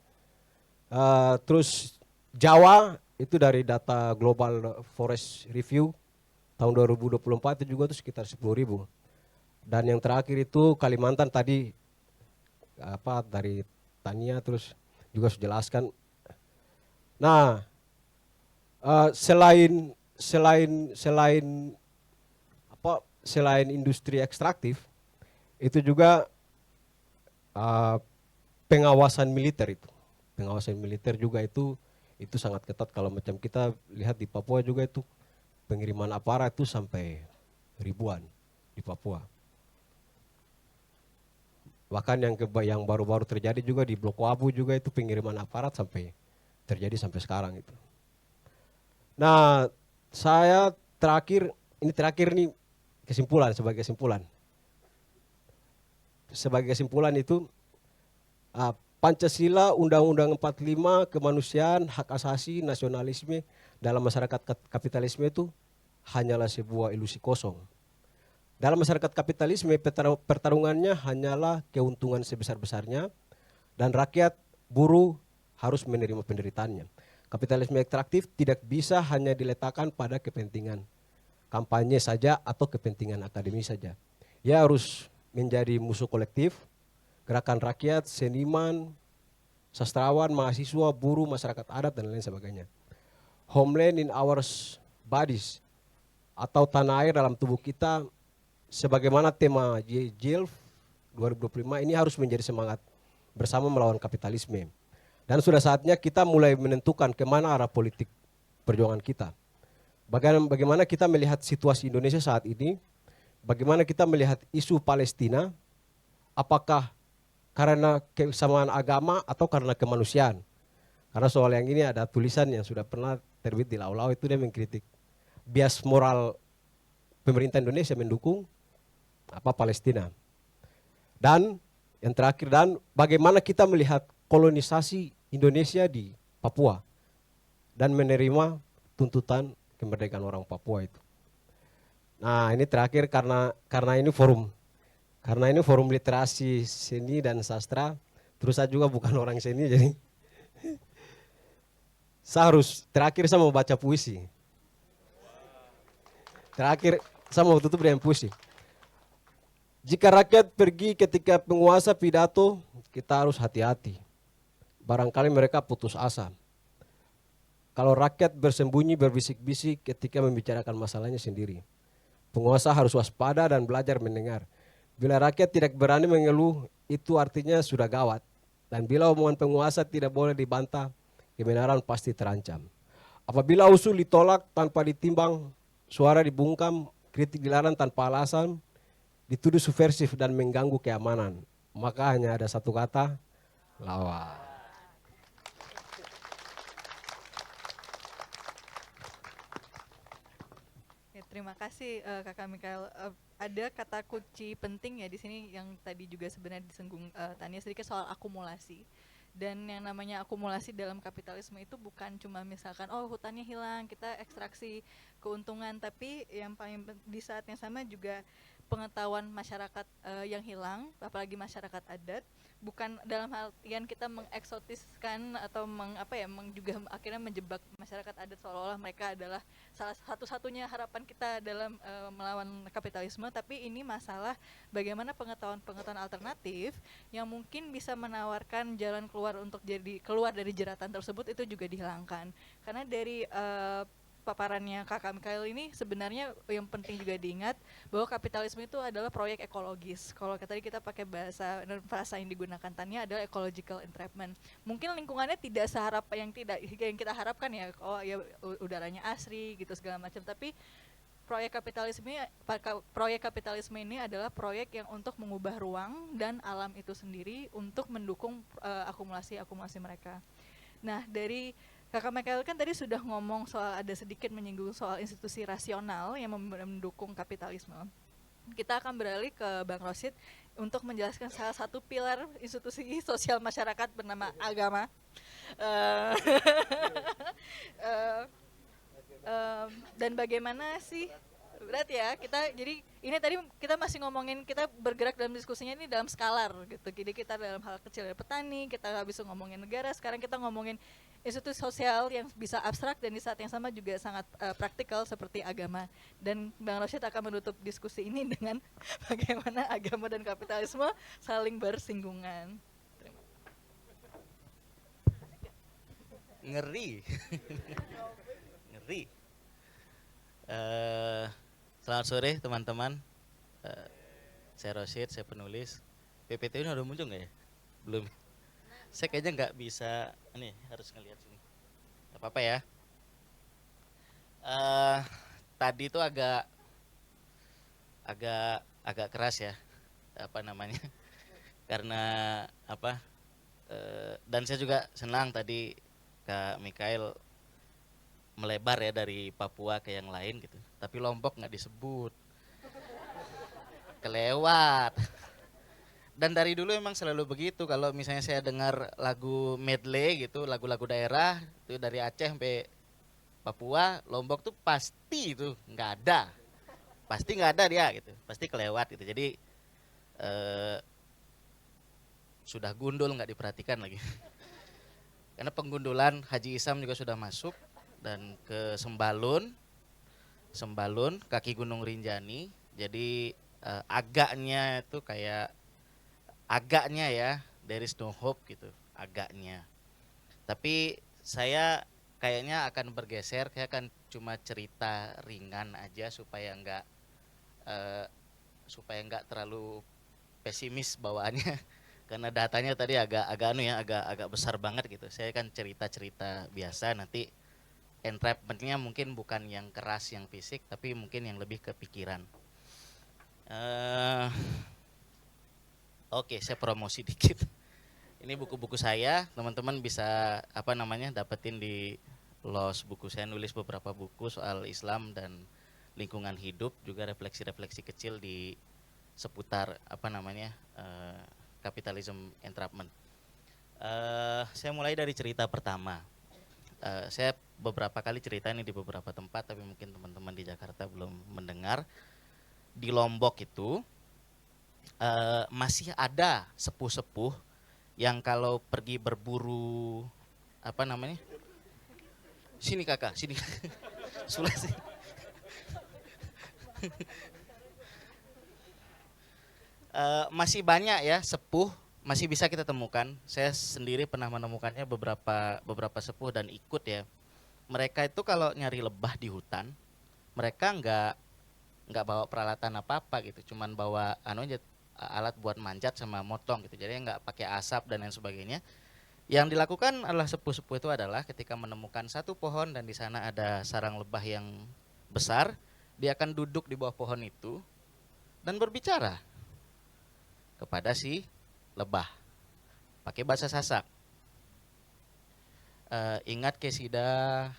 Terus Jawa itu dari data Global Forest Review tahun 2024 itu juga itu sekitar 10.000. Dan yang terakhir itu Kalimantan tadi dari Tania terus juga sudah jelaskan. Nah, selain industri ekstraktif itu juga pengawasan militer itu. Pengawasan militer juga itu sangat ketat. Kalau macam kita lihat di Papua juga itu pengiriman aparat itu sampai ribuan di Papua. Bahkan yang baru-baru terjadi juga di Blok Wabu juga itu pengiriman aparat sampai terjadi sampai sekarang itu. Nah, saya terakhir nih sebagai kesimpulan itu Pancasila, Undang-Undang 45, kemanusiaan, hak asasi, nasionalisme dalam masyarakat kapitalisme itu hanyalah sebuah ilusi kosong. Dalam masyarakat kapitalisme pertarungannya hanyalah keuntungan sebesar-besarnya dan rakyat buruh harus menerima penderitaannya. Kapitalisme ekstraktif tidak bisa hanya diletakkan pada kepentingan kampanye saja atau kepentingan akademis saja. Ia harus menjadi musuh kolektif, gerakan rakyat, seniman, sastrawan, mahasiswa, buruh, masyarakat adat, dan lain sebagainya. Homeland in our bodies, atau tanah air dalam tubuh kita, sebagaimana tema JILF 2025 ini harus menjadi semangat bersama melawan kapitalisme. Dan sudah saatnya kita mulai menentukan kemana arah politik perjuangan kita. Bagaimana kita melihat situasi Indonesia saat ini, bagaimana kita melihat isu Palestina, apakah karena kesamaan agama atau karena kemanusiaan. Karena soal yang ini ada tulisan yang sudah pernah terbit di Lau-Lau, itu dia mengkritik bias moral pemerintah Indonesia mendukung Palestina. Dan yang terakhir, dan bagaimana kita melihat kolonisasi Indonesia di Papua dan menerima tuntutan kemerdekaan orang Papua itu. Nah, ini terakhir karena ini forum literasi seni dan sastra, terus saya juga bukan orang seni, jadi terakhir saya mau baca puisi. Terakhir saya mau tutup dengan puisi. Jika rakyat pergi ketika penguasa pidato, kita harus hati-hati. Barangkali mereka putus asa. Kalau rakyat bersembunyi berbisik-bisik ketika membicarakan masalahnya sendiri. Penguasa harus waspada dan belajar mendengar. Bila rakyat tidak berani mengeluh, itu artinya sudah gawat. Dan bila omongan penguasa tidak boleh dibantah, kebenaran pasti terancam. Apabila usul ditolak tanpa ditimbang, suara dibungkam, kritik dilarang tanpa alasan, dituduh subversif dan mengganggu keamanan, maka hanya ada satu kata, lawan. Terima kasih Kakak Mikael. Ada kata kunci penting ya di sini yang tadi juga sebenarnya disinggung Tania sedikit soal akumulasi. Dan yang namanya akumulasi dalam kapitalisme itu bukan cuma misalkan hutannya hilang, kita ekstraksi keuntungan, tapi yang paling di saat yang sama juga pengetahuan masyarakat yang hilang, apalagi masyarakat adat, bukan dalam artian kita mengeksotiskan atau juga akhirnya menjebak masyarakat adat seolah-olah mereka adalah salah satu-satunya harapan kita dalam melawan kapitalisme, tapi ini masalah bagaimana pengetahuan alternatif yang mungkin bisa menawarkan jalan keluar untuk keluar dari jeratan tersebut itu juga dihilangkan. Karena dari paparannya Kakak Mikael ini sebenarnya yang penting juga diingat bahwa kapitalisme itu adalah proyek ekologis. Kalau tadi kita pakai bahasa yang digunakan Tania adalah ecological entrapment. Mungkin lingkungannya tidak seharap yang kita harapkan ya, udaranya asri gitu segala macam, tapi proyek kapitalisme ini adalah proyek yang untuk mengubah ruang dan alam itu sendiri untuk mendukung akumulasi mereka. Nah, dari Kakak Mikael kan tadi sudah ngomong soal ada sedikit menyinggung soal institusi rasional yang mendukung kapitalisme. Kita akan beralih ke Bang Rosid untuk menjelaskan salah satu pilar institusi sosial masyarakat bernama agama. Dan bagaimana sih berat ya jadi ini tadi kita masih ngomongin, kita bergerak dalam diskusinya ini dalam skalar gitu. Jadi kita dalam hal kecil dari petani, kita habis ngomongin negara, sekarang kita ngomongin institusi sosial yang bisa abstrak dan di saat yang sama juga sangat praktikal seperti agama. Dan Bang Rosid akan menutup diskusi ini dengan bagaimana agama dan kapitalisme saling bersinggungan. Ngeri. Selamat sore teman-teman. Saya Rosid, saya penulis. PPT ini udah muncul nggak ya? Belum. Saya kayaknya nggak bisa. Ini harus ngelihat sini. Gak apa-apa ya. Tadi itu agak keras ya. Apa namanya? Karena apa? Dan saya juga senang tadi Kak Mikael melebar ya dari Papua ke yang lain gitu. Tapi Lombok nggak disebut. Kelewat. Dan dari dulu emang selalu begitu. Kalau misalnya saya dengar lagu medley gitu, lagu-lagu daerah itu dari Aceh sampai Papua, Lombok tuh pasti itu nggak ada. Pasti nggak ada dia gitu. Pasti kelewat gitu. Jadi sudah gundul nggak diperhatikan lagi. Karena penggundulan Haji Isam juga sudah masuk, dan ke Sembalun kaki Gunung Rinjani. Jadi agaknya itu kayak agaknya ya, there is no hope gitu, agaknya. Tapi saya kayaknya akan bergeser, saya akan cuma cerita ringan aja eh, supaya nggak terlalu pesimis bawaannya. Karena datanya tadi agak besar banget gitu. Saya kan cerita-cerita biasa, nanti entrapmentnya mungkin bukan yang keras yang fisik, tapi mungkin yang lebih ke pikiran. Oke, saya promosi dikit. Ini buku-buku saya, teman-teman bisa dapetin di Los buku. Saya nulis beberapa buku soal Islam dan lingkungan hidup, juga refleksi-refleksi kecil di seputar capitalism entrapment. Saya mulai dari cerita pertama. Saya beberapa kali cerita ini di beberapa tempat, tapi mungkin teman-teman di Jakarta belum mendengar. Di Lombok itu masih ada sepuh-sepuh yang kalau pergi berburu sini kakak, sini Sulasi. Masih banyak ya sepuh, masih bisa kita temukan. Saya sendiri pernah menemukannya beberapa sepuh dan ikut ya. Mereka itu kalau nyari lebah di hutan, mereka nggak bawa peralatan apa-apa gitu, cuman bawa aja, alat buat manjat sama motong gitu. Jadi nggak pakai asap dan lain sebagainya. Yang dilakukan adalah sepuh-sepuh itu adalah ketika menemukan satu pohon dan di sana ada sarang lebah yang besar, dia akan duduk di bawah pohon itu dan berbicara kepada si lebah pakai bahasa Sasak. Ingat ke sida,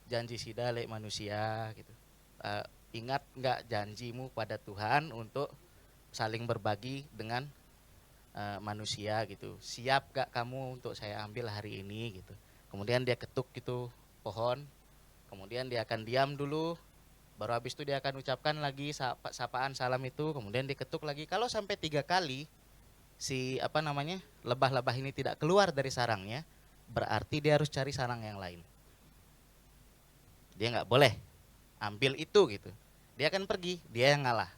janji sida lek manusia gitu. Ingat nggak janjimu pada Tuhan untuk saling berbagi dengan manusia gitu. Siap gak kamu untuk saya ambil hari ini gitu. Kemudian dia ketuk gitu pohon, kemudian dia akan diam dulu, baru habis itu dia akan ucapkan lagi sapaan salam itu, kemudian diketuk lagi. Kalau sampai 3 kali si lebah-lebah ini tidak keluar dari sarangnya, berarti dia harus cari sarang yang lain. Dia nggak boleh ambil itu gitu. Dia akan pergi, dia yang ngalah.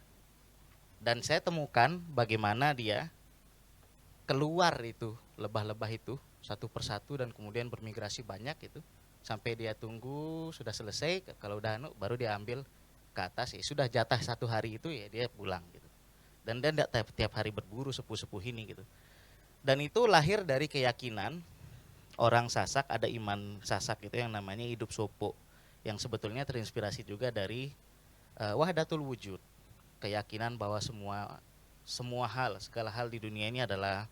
Dan saya temukan bagaimana dia keluar itu lebah-lebah itu satu persatu dan kemudian bermigrasi banyak itu. Sampai dia tunggu sudah selesai, kalau udah baru dia ambil ke atas, ya sudah jatah 1 hari itu ya dia pulang gitu. Dan dia tidak tiap hari berburu sepuh-sepuh ini gitu. Dan itu lahir dari keyakinan orang Sasak, ada iman Sasak itu yang namanya hidup sopo, yang sebetulnya terinspirasi juga dari wahdatul wujud, keyakinan bahwa segala hal di dunia ini adalah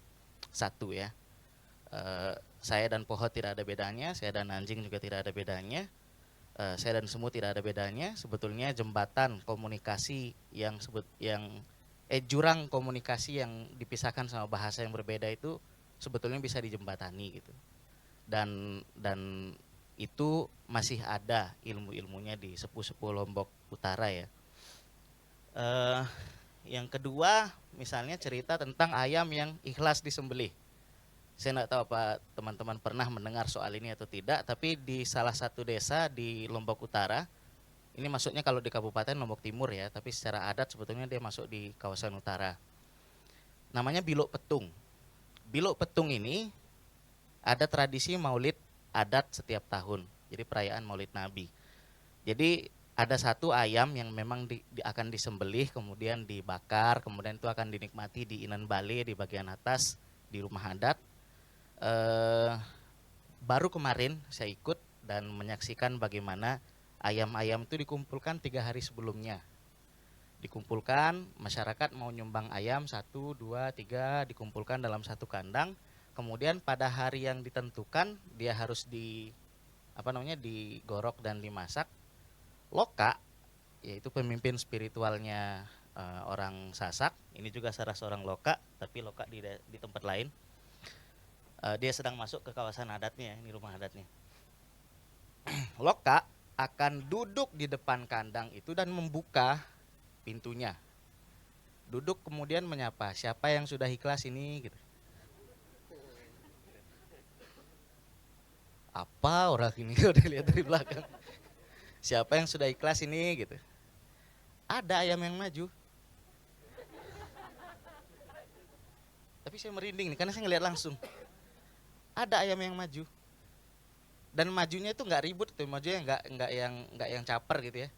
satu ya. Saya dan pohon tidak ada bedanya, saya dan anjing juga tidak ada bedanya, saya dan semut tidak ada bedanya. Sebetulnya jembatan komunikasi jurang komunikasi yang dipisahkan sama bahasa yang berbeda itu sebetulnya bisa dijembatani gitu. Dan itu masih ada ilmu-ilmunya di sepuh-sepuh Lombok Utara ya. Yang kedua, misalnya cerita tentang ayam yang ikhlas disembelih. Saya nggak tahu apa teman-teman pernah mendengar soal ini atau tidak, tapi di salah satu desa di Lombok Utara, ini maksudnya kalau di Kabupaten Lombok Timur ya, tapi secara adat sebetulnya dia masuk di kawasan utara. Namanya Biluk Petung. Biluk Petung ini ada tradisi maulid adat setiap tahun, jadi perayaan maulid Nabi. Jadi ada satu ayam yang memang akan disembelih, kemudian dibakar, kemudian itu akan dinikmati di Inan Bale di bagian atas di rumah adat. Baru kemarin saya ikut dan menyaksikan bagaimana ayam-ayam itu dikumpulkan 3 hari sebelumnya. Dikumpulkan, masyarakat mau nyumbang ayam 1, 2, 3 dikumpulkan dalam satu kandang. Kemudian pada hari yang ditentukan dia harus digorok dan dimasak. Loka, yaitu pemimpin spiritualnya orang Sasak, ini juga salah seorang Loka, tapi Loka di tempat lain. Dia sedang masuk ke kawasan adatnya, ini rumah adatnya. Loka akan duduk di depan kandang itu dan membuka pintunya. Duduk kemudian menyapa, siapa yang sudah ikhlas ini gitu. Apa orang ini udah lihat dari belakang. Siapa yang sudah ikhlas ini gitu. Ada ayam yang maju. Tapi saya merinding nih karena saya ngelihat langsung. Ada ayam yang maju. Dan majunya itu nggak ribut tuh, majunya nggak yang caper gitu ya.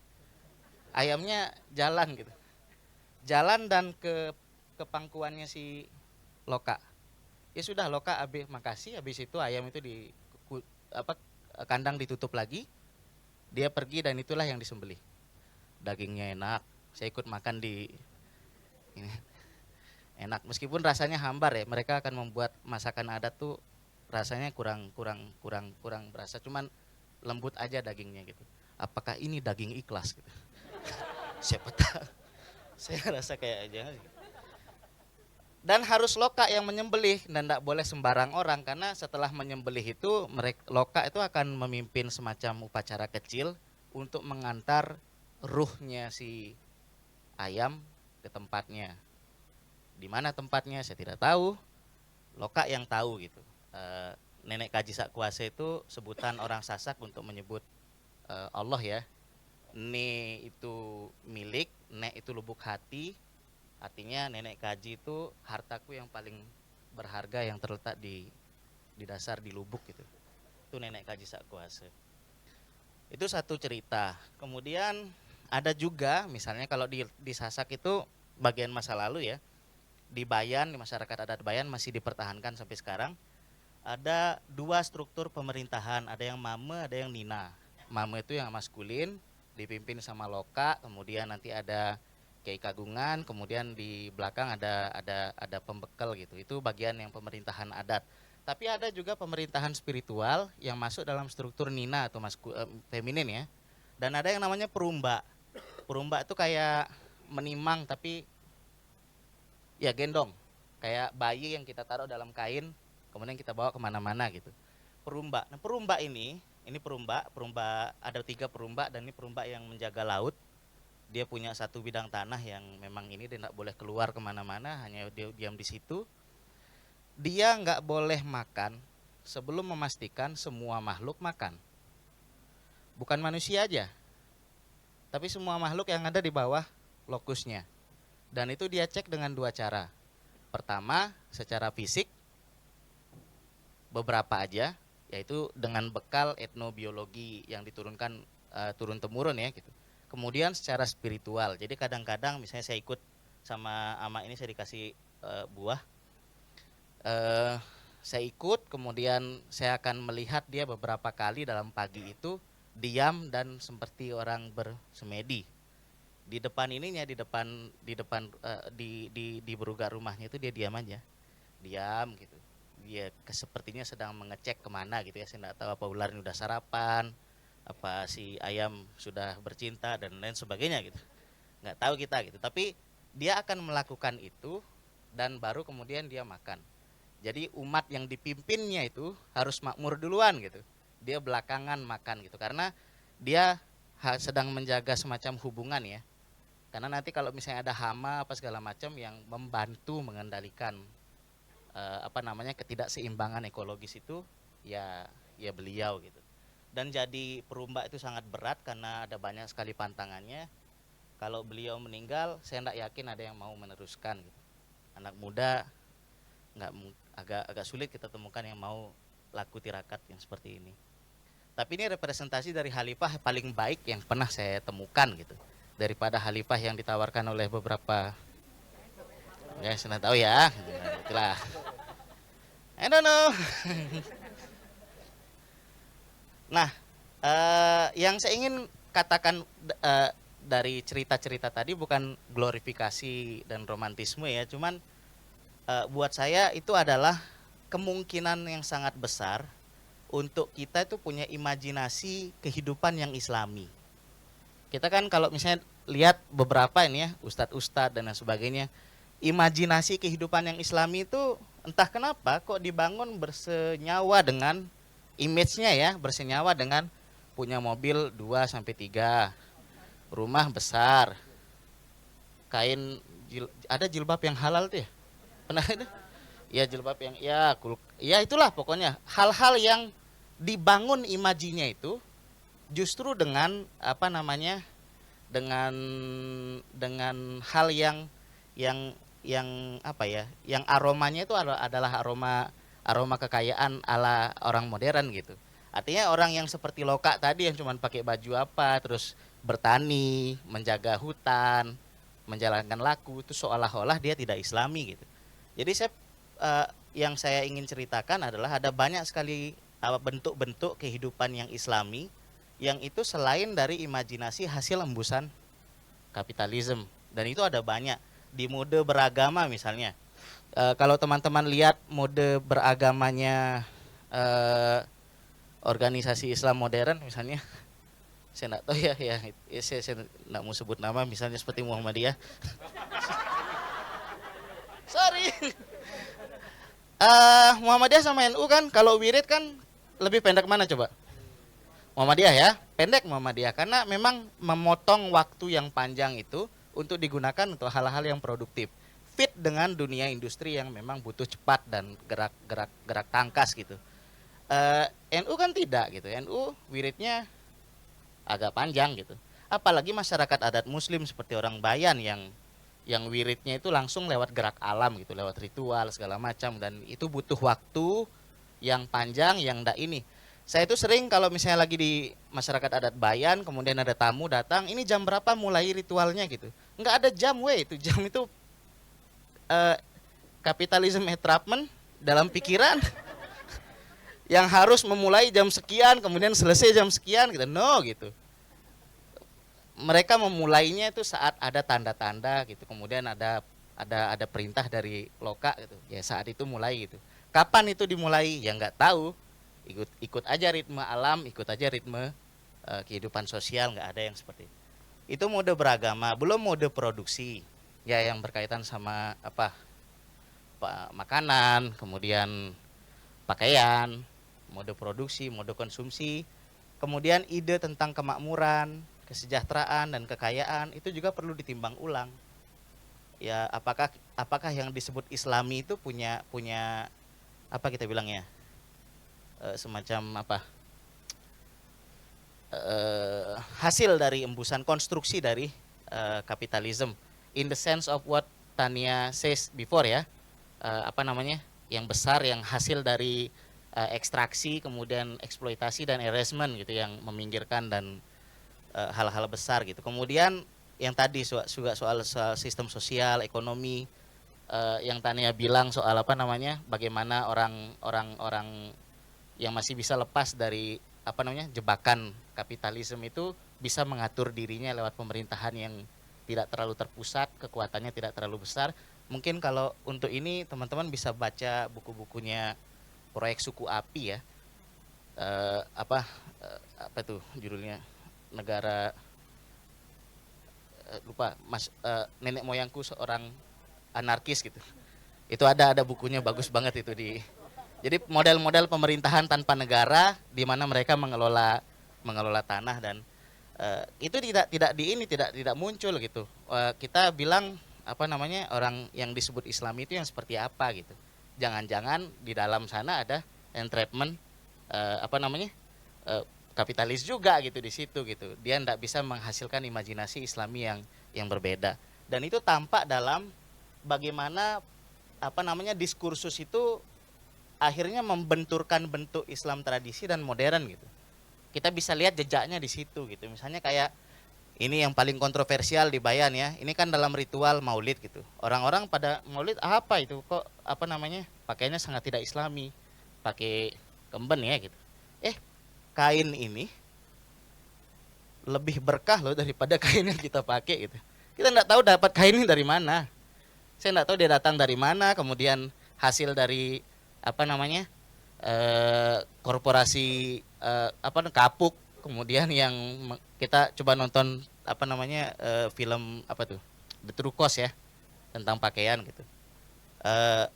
Ayamnya jalan gitu. Jalan dan ke pangkuannya si Loka. Ya sudah Loka makasih, habis itu ayam itu kandang ditutup lagi. Dia pergi dan itulah yang disembelih. Dagingnya enak. Saya ikut makan di ini. Enak meskipun rasanya hambar ya. Mereka akan membuat masakan adat tuh rasanya kurang berasa, cuman lembut aja dagingnya gitu. Apakah ini daging ikhlas gitu? Siapa tahu. Saya rasa kayak aja. Dan harus Loka yang menyembelih dan tidak boleh sembarang orang karena setelah menyembelih itu Loka itu akan memimpin semacam upacara kecil untuk mengantar ruhnya si ayam ke tempatnya. Di mana tempatnya saya tidak tahu. Loka yang tahu gitu. Nenek Kaji Sak Kuasa itu sebutan orang Sasak untuk menyebut Allah ya. Ne itu milik, nek itu lubuk hati. Artinya nenek Kaji itu hartaku yang paling berharga yang terletak di dasar di lubuk gitu. Itu nenek Kaji Sak Kuasa. Itu satu cerita. Kemudian ada juga misalnya kalau di Sasak itu bagian masa lalu ya. Di Bayan, di masyarakat adat Bayan masih dipertahankan sampai sekarang. Ada dua struktur pemerintahan, ada yang Mame, ada yang Nina. Mame itu yang maskulin, dipimpin sama Loka, kemudian nanti ada Kiai Kagungan, kemudian di belakang ada pembekal gitu. Itu bagian yang pemerintahan adat. Tapi ada juga pemerintahan spiritual yang masuk dalam struktur Nina atau feminin ya. Dan ada yang namanya perumba. Perumba itu kayak menimang tapi ya gendong, kayak bayi yang kita taruh dalam kain kemudian kita bawa kemana-mana gitu. Perumba. Nah perumba ini perumba ada 3 perumba dan ini perumba yang menjaga laut. Dia punya satu bidang tanah yang memang ini dia tidak boleh keluar kemana-mana, hanya dia diam di situ. Dia nggak boleh makan sebelum memastikan semua makhluk makan. Bukan manusia aja, tapi semua makhluk yang ada di bawah lokusnya. Dan itu dia cek dengan 2 cara. Pertama secara fisik, beberapa aja, yaitu dengan bekal etnobiologi yang diturunkan turun-temurun ya gitu. Kemudian secara spiritual, jadi kadang-kadang misalnya saya ikut sama ama ini saya dikasih buah, saya ikut, kemudian saya akan melihat dia beberapa kali dalam pagi itu diam dan seperti orang bersemedi. Di depan ininya, di beruga rumahnya itu dia diam aja, diam gitu. Dia sepertinya sedang mengecek kemana gitu ya, saya tidak tahu apa ularnya udah sarapan, apa si ayam sudah bercinta dan lain sebagainya gitu, nggak tahu kita gitu. Tapi dia akan melakukan itu dan baru kemudian dia makan. Jadi umat yang dipimpinnya itu harus makmur duluan gitu, dia belakangan makan gitu, karena dia sedang menjaga semacam hubungan ya. Karena nanti kalau misalnya ada hama apa segala macam yang membantu mengendalikan ketidakseimbangan ekologis itu ya beliau gitu. Dan jadi perumba itu sangat berat karena ada banyak sekali pantangannya. Kalau beliau meninggal, saya tidak yakin ada yang mau meneruskan gitu. Anak muda agak sulit kita temukan yang mau laku tirakat yang seperti ini. Tapi ini representasi dari khalifah paling baik yang pernah saya temukan gitu. Daripada khalifah yang ditawarkan oleh beberapa, ya saya tahu ya, itulah. I don't know. Nah, yang saya ingin katakan dari cerita-cerita tadi bukan glorifikasi dan romantisme ya, cuman buat saya itu adalah kemungkinan yang sangat besar untuk kita itu punya imajinasi kehidupan yang islami. Kita kan kalau misalnya lihat beberapa ini ya, ustadz-ustadz dan lain sebagainya, imajinasi kehidupan yang islami itu entah kenapa kok dibangun bersenyawa dengan image-nya ya, bersenyawa dengan punya mobil 2-3, rumah besar, kain, ada jilbab yang halal tuh ya, pernah itu? Ya jilbab yang ya itulah pokoknya hal-hal yang dibangun imajinya itu justru dengan apa namanya, dengan hal yang apa ya, yang aromanya itu adalah aroma kekayaan ala orang modern gitu. Artinya orang yang seperti Loka tadi yang cuma pakai baju apa, terus bertani, menjaga hutan, menjalankan laku, itu seolah-olah dia tidak Islami gitu. Jadi yang saya ingin ceritakan adalah ada banyak sekali bentuk-bentuk kehidupan yang Islami yang itu selain dari imajinasi hasil embusan kapitalisme, dan itu ada banyak di mode beragama misalnya. Kalau teman-teman lihat mode beragamanya organisasi Islam modern misalnya, saya nggak tahu ya, saya nggak mau sebut nama, misalnya seperti Muhammadiyah. Sorry. Muhammadiyah sama NU kan kalau wirid kan lebih pendek mana coba? Muhammadiyah ya, pendek Muhammadiyah karena memang memotong waktu yang panjang itu untuk digunakan untuk hal-hal yang produktif, fit dengan dunia industri yang memang butuh cepat dan gerak tangkas gitu. NU kan tidak gitu, NU wiridnya agak panjang gitu. Apalagi masyarakat adat Muslim seperti orang Bayan yang wiridnya itu langsung lewat gerak alam gitu, lewat ritual segala macam, dan itu butuh waktu yang panjang yang ndak ini. Saya itu sering kalau misalnya lagi di masyarakat adat Bayan, kemudian ada tamu datang, ini jam berapa mulai ritualnya gitu. Nggak ada jam itu jam itu kapitalisme entrapment dalam pikiran yang harus memulai jam sekian, kemudian selesai jam sekian gitu. No gitu. Mereka memulainya itu saat ada tanda-tanda gitu. Kemudian ada perintah dari Loka gitu. Ya saat itu mulai gitu. Kapan itu dimulai? Ya nggak tahu. Ikut aja ritme alam, ikut aja ritme kehidupan sosial, nggak ada yang seperti itu. Itu mode beragama, belum mode produksi. Ya yang berkaitan sama makanan, kemudian pakaian, mode produksi, mode konsumsi, kemudian ide tentang kemakmuran, kesejahteraan dan kekayaan itu juga perlu ditimbang ulang. Ya apakah yang disebut Islami itu punya apa kita bilang ya, semacam hasil dari embusan konstruksi dari kapitalisme, in the sense of what Tania says before ya, yang besar, yang hasil dari ekstraksi, kemudian eksploitasi dan harassment gitu, yang meminggirkan dan hal-hal besar gitu. Kemudian yang tadi juga soal sistem sosial, ekonomi, yang Tania bilang soal bagaimana orang yang masih bisa lepas dari jebakan kapitalisme itu bisa mengatur dirinya lewat pemerintahan yang tidak terlalu terpusat, kekuatannya tidak terlalu besar. Mungkin kalau untuk ini teman-teman bisa baca buku-bukunya Proyek Suku Api ya. Apa tuh judulnya, negara lupa nenek moyangku seorang anarkis gitu. Itu ada bukunya bagus banget itu jadi model-model pemerintahan tanpa negara di mana mereka mengelola tanah, dan itu tidak muncul gitu. Kita bilang orang yang disebut Islam itu yang seperti apa gitu. Jangan-jangan di dalam sana ada entrapment kapitalis juga gitu di situ gitu. Dia tidak bisa menghasilkan imajinasi Islami yang berbeda. Dan itu tampak dalam bagaimana diskursus itu akhirnya membenturkan bentuk Islam tradisi dan modern gitu. Kita bisa lihat jejaknya di situ gitu. Misalnya kayak ini yang paling kontroversial di Bayan ya. Ini kan dalam ritual Maulid gitu. Orang-orang pada Maulid apa itu kok pakainya sangat tidak Islami. Pakai kemben ya gitu. Kain ini lebih berkah loh daripada kain yang kita pakai gitu. Kita enggak tahu dapat kain ini dari mana. Saya enggak tahu dia datang dari mana, kemudian hasil dari korporasi kapuk, kemudian yang kita coba nonton film The True Cost ya, tentang pakaian gitu.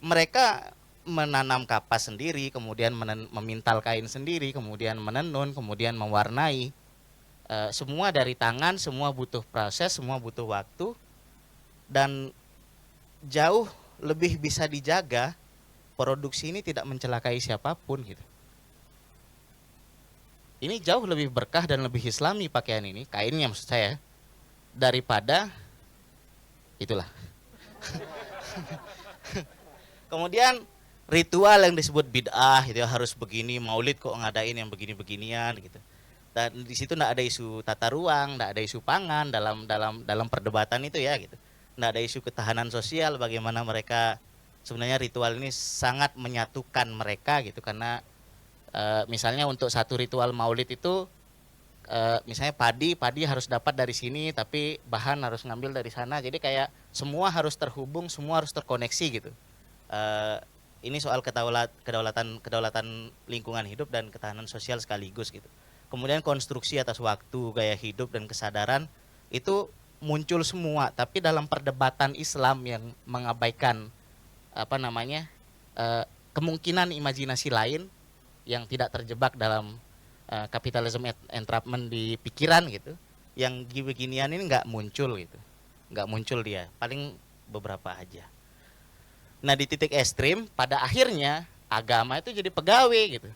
Mereka menanam kapas sendiri, kemudian memintal kain sendiri, kemudian menenun, kemudian mewarnai, semua dari tangan, semua butuh proses, semua butuh waktu, dan jauh lebih bisa dijaga. Produksi ini tidak mencelakai siapapun gitu. ini jauh lebih berkah dan lebih islami pakaian ini, kainnya maksud saya, daripada itulah. Kemudian ritual yang disebut bid'ah itu harus begini, maulid kok ngadain yang begini-beginian gitu. Dan di situ enggak ada isu tata ruang, enggak ada isu pangan dalam perdebatan itu ya gitu. Enggak ada isu ketahanan sosial, bagaimana mereka sebenarnya ritual ini sangat menyatukan mereka gitu, karena misalnya untuk satu ritual maulid itu misalnya padi harus dapat dari sini, tapi bahan harus ngambil dari sana, jadi kayak semua harus terhubung, semua harus terkoneksi gitu. Ini soal kedaulatan lingkungan hidup dan ketahanan sosial sekaligus gitu. Kemudian konstruksi atas waktu, gaya hidup dan kesadaran itu muncul semua, tapi dalam perdebatan Islam yang mengabaikan kemungkinan imajinasi lain yang tidak terjebak dalam kapitalisme entrapment di pikiran gitu, yang beginian ini nggak muncul gitu, nggak muncul dia, paling beberapa aja. Nah di titik ekstrim pada akhirnya agama itu jadi pegawai gitu.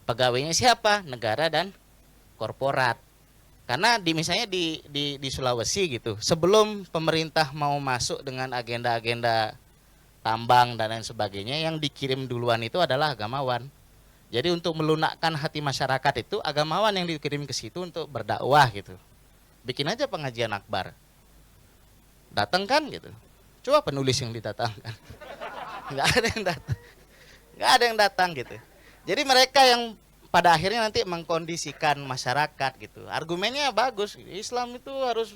Pegawainya siapa? Negara dan korporat. Karena misalnya di Sulawesi gitu, sebelum pemerintah mau masuk dengan agenda-agenda tambang dan lain sebagainya, yang dikirim duluan itu adalah agamawan. Jadi untuk melunakkan hati masyarakat itu agamawan yang dikirim ke situ untuk berdakwah gitu. Bikin aja pengajian akbar. Datang kan gitu. Coba penulis yang didatangkan. Nggak ada yang datang. Nggak ada yang datang gitu. Jadi mereka yang pada akhirnya nanti mengkondisikan masyarakat gitu. Argumennya bagus. Islam itu harus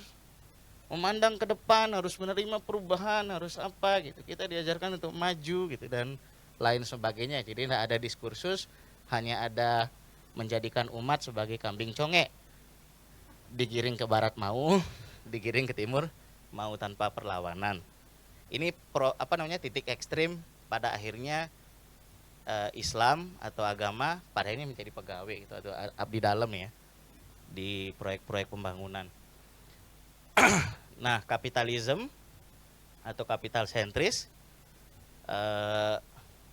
memandang ke depan, harus menerima perubahan, harus apa gitu. Kita diajarkan untuk maju gitu dan lain sebagainya. Jadi tidak ada diskursus, hanya ada menjadikan umat sebagai kambing conge. Digiring ke barat mau, digiring ke timur mau tanpa perlawanan. Ini titik ekstrim pada akhirnya Islam atau agama pada ini menjadi pegawai gitu, atau abdi dalam ya di proyek-proyek pembangunan. Nah, kapitalisme atau kapital sentris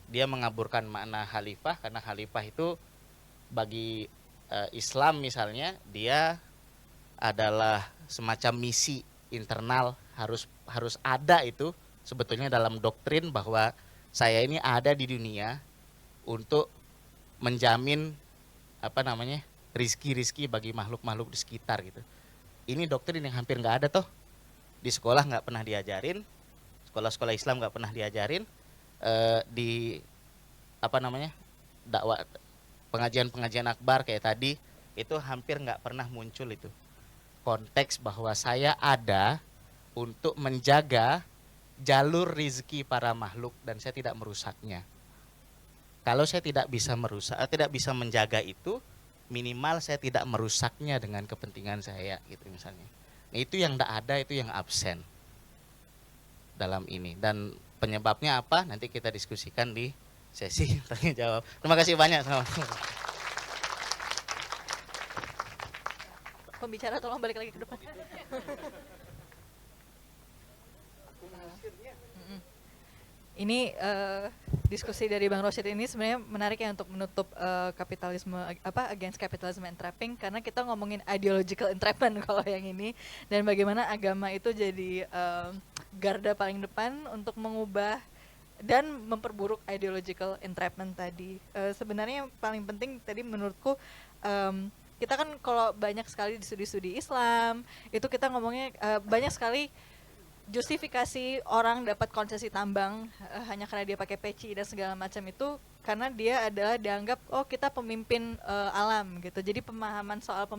dia mengaburkan makna khalifah, karena khalifah itu bagi Islam misalnya dia adalah semacam misi internal, harus ada itu sebetulnya dalam doktrin bahwa saya ini ada di dunia untuk menjamin rizki bagi makhluk-makhluk di sekitar gitu. Ini doktrin yang hampir nggak ada toh di sekolah, nggak pernah diajarin, sekolah-sekolah Islam nggak pernah diajarin, di dakwah pengajian akbar kayak tadi itu hampir nggak pernah muncul itu konteks bahwa saya ada untuk menjaga jalur rizki para makhluk dan saya tidak merusaknya. Kalau saya tidak bisa menjaga itu, minimal saya tidak merusaknya dengan kepentingan saya gitu misalnya. Nah, itu yang tidak ada, itu yang absen dalam ini, dan penyebabnya apa nanti kita diskusikan di sesi tanya jawab. Terima kasih banyak. Pembicara tolong balik lagi ke depan. Ini diskusi dari Bang Rosyid ini sebenarnya menarik ya untuk menutup kapitalisme against capitalism entrapping, karena kita ngomongin ideological entrapment kalau yang ini, dan bagaimana agama itu jadi garda paling depan untuk mengubah dan memperburuk ideological entrapment tadi. Sebenarnya yang paling penting tadi menurutku, kita kan kalau banyak sekali di studi-studi Islam itu kita ngomongnya banyak sekali justifikasi orang dapat konsesi tambang hanya karena dia pakai peci dan segala macam itu karena dia adalah dianggap kita pemimpin alam gitu. Jadi pemahaman soal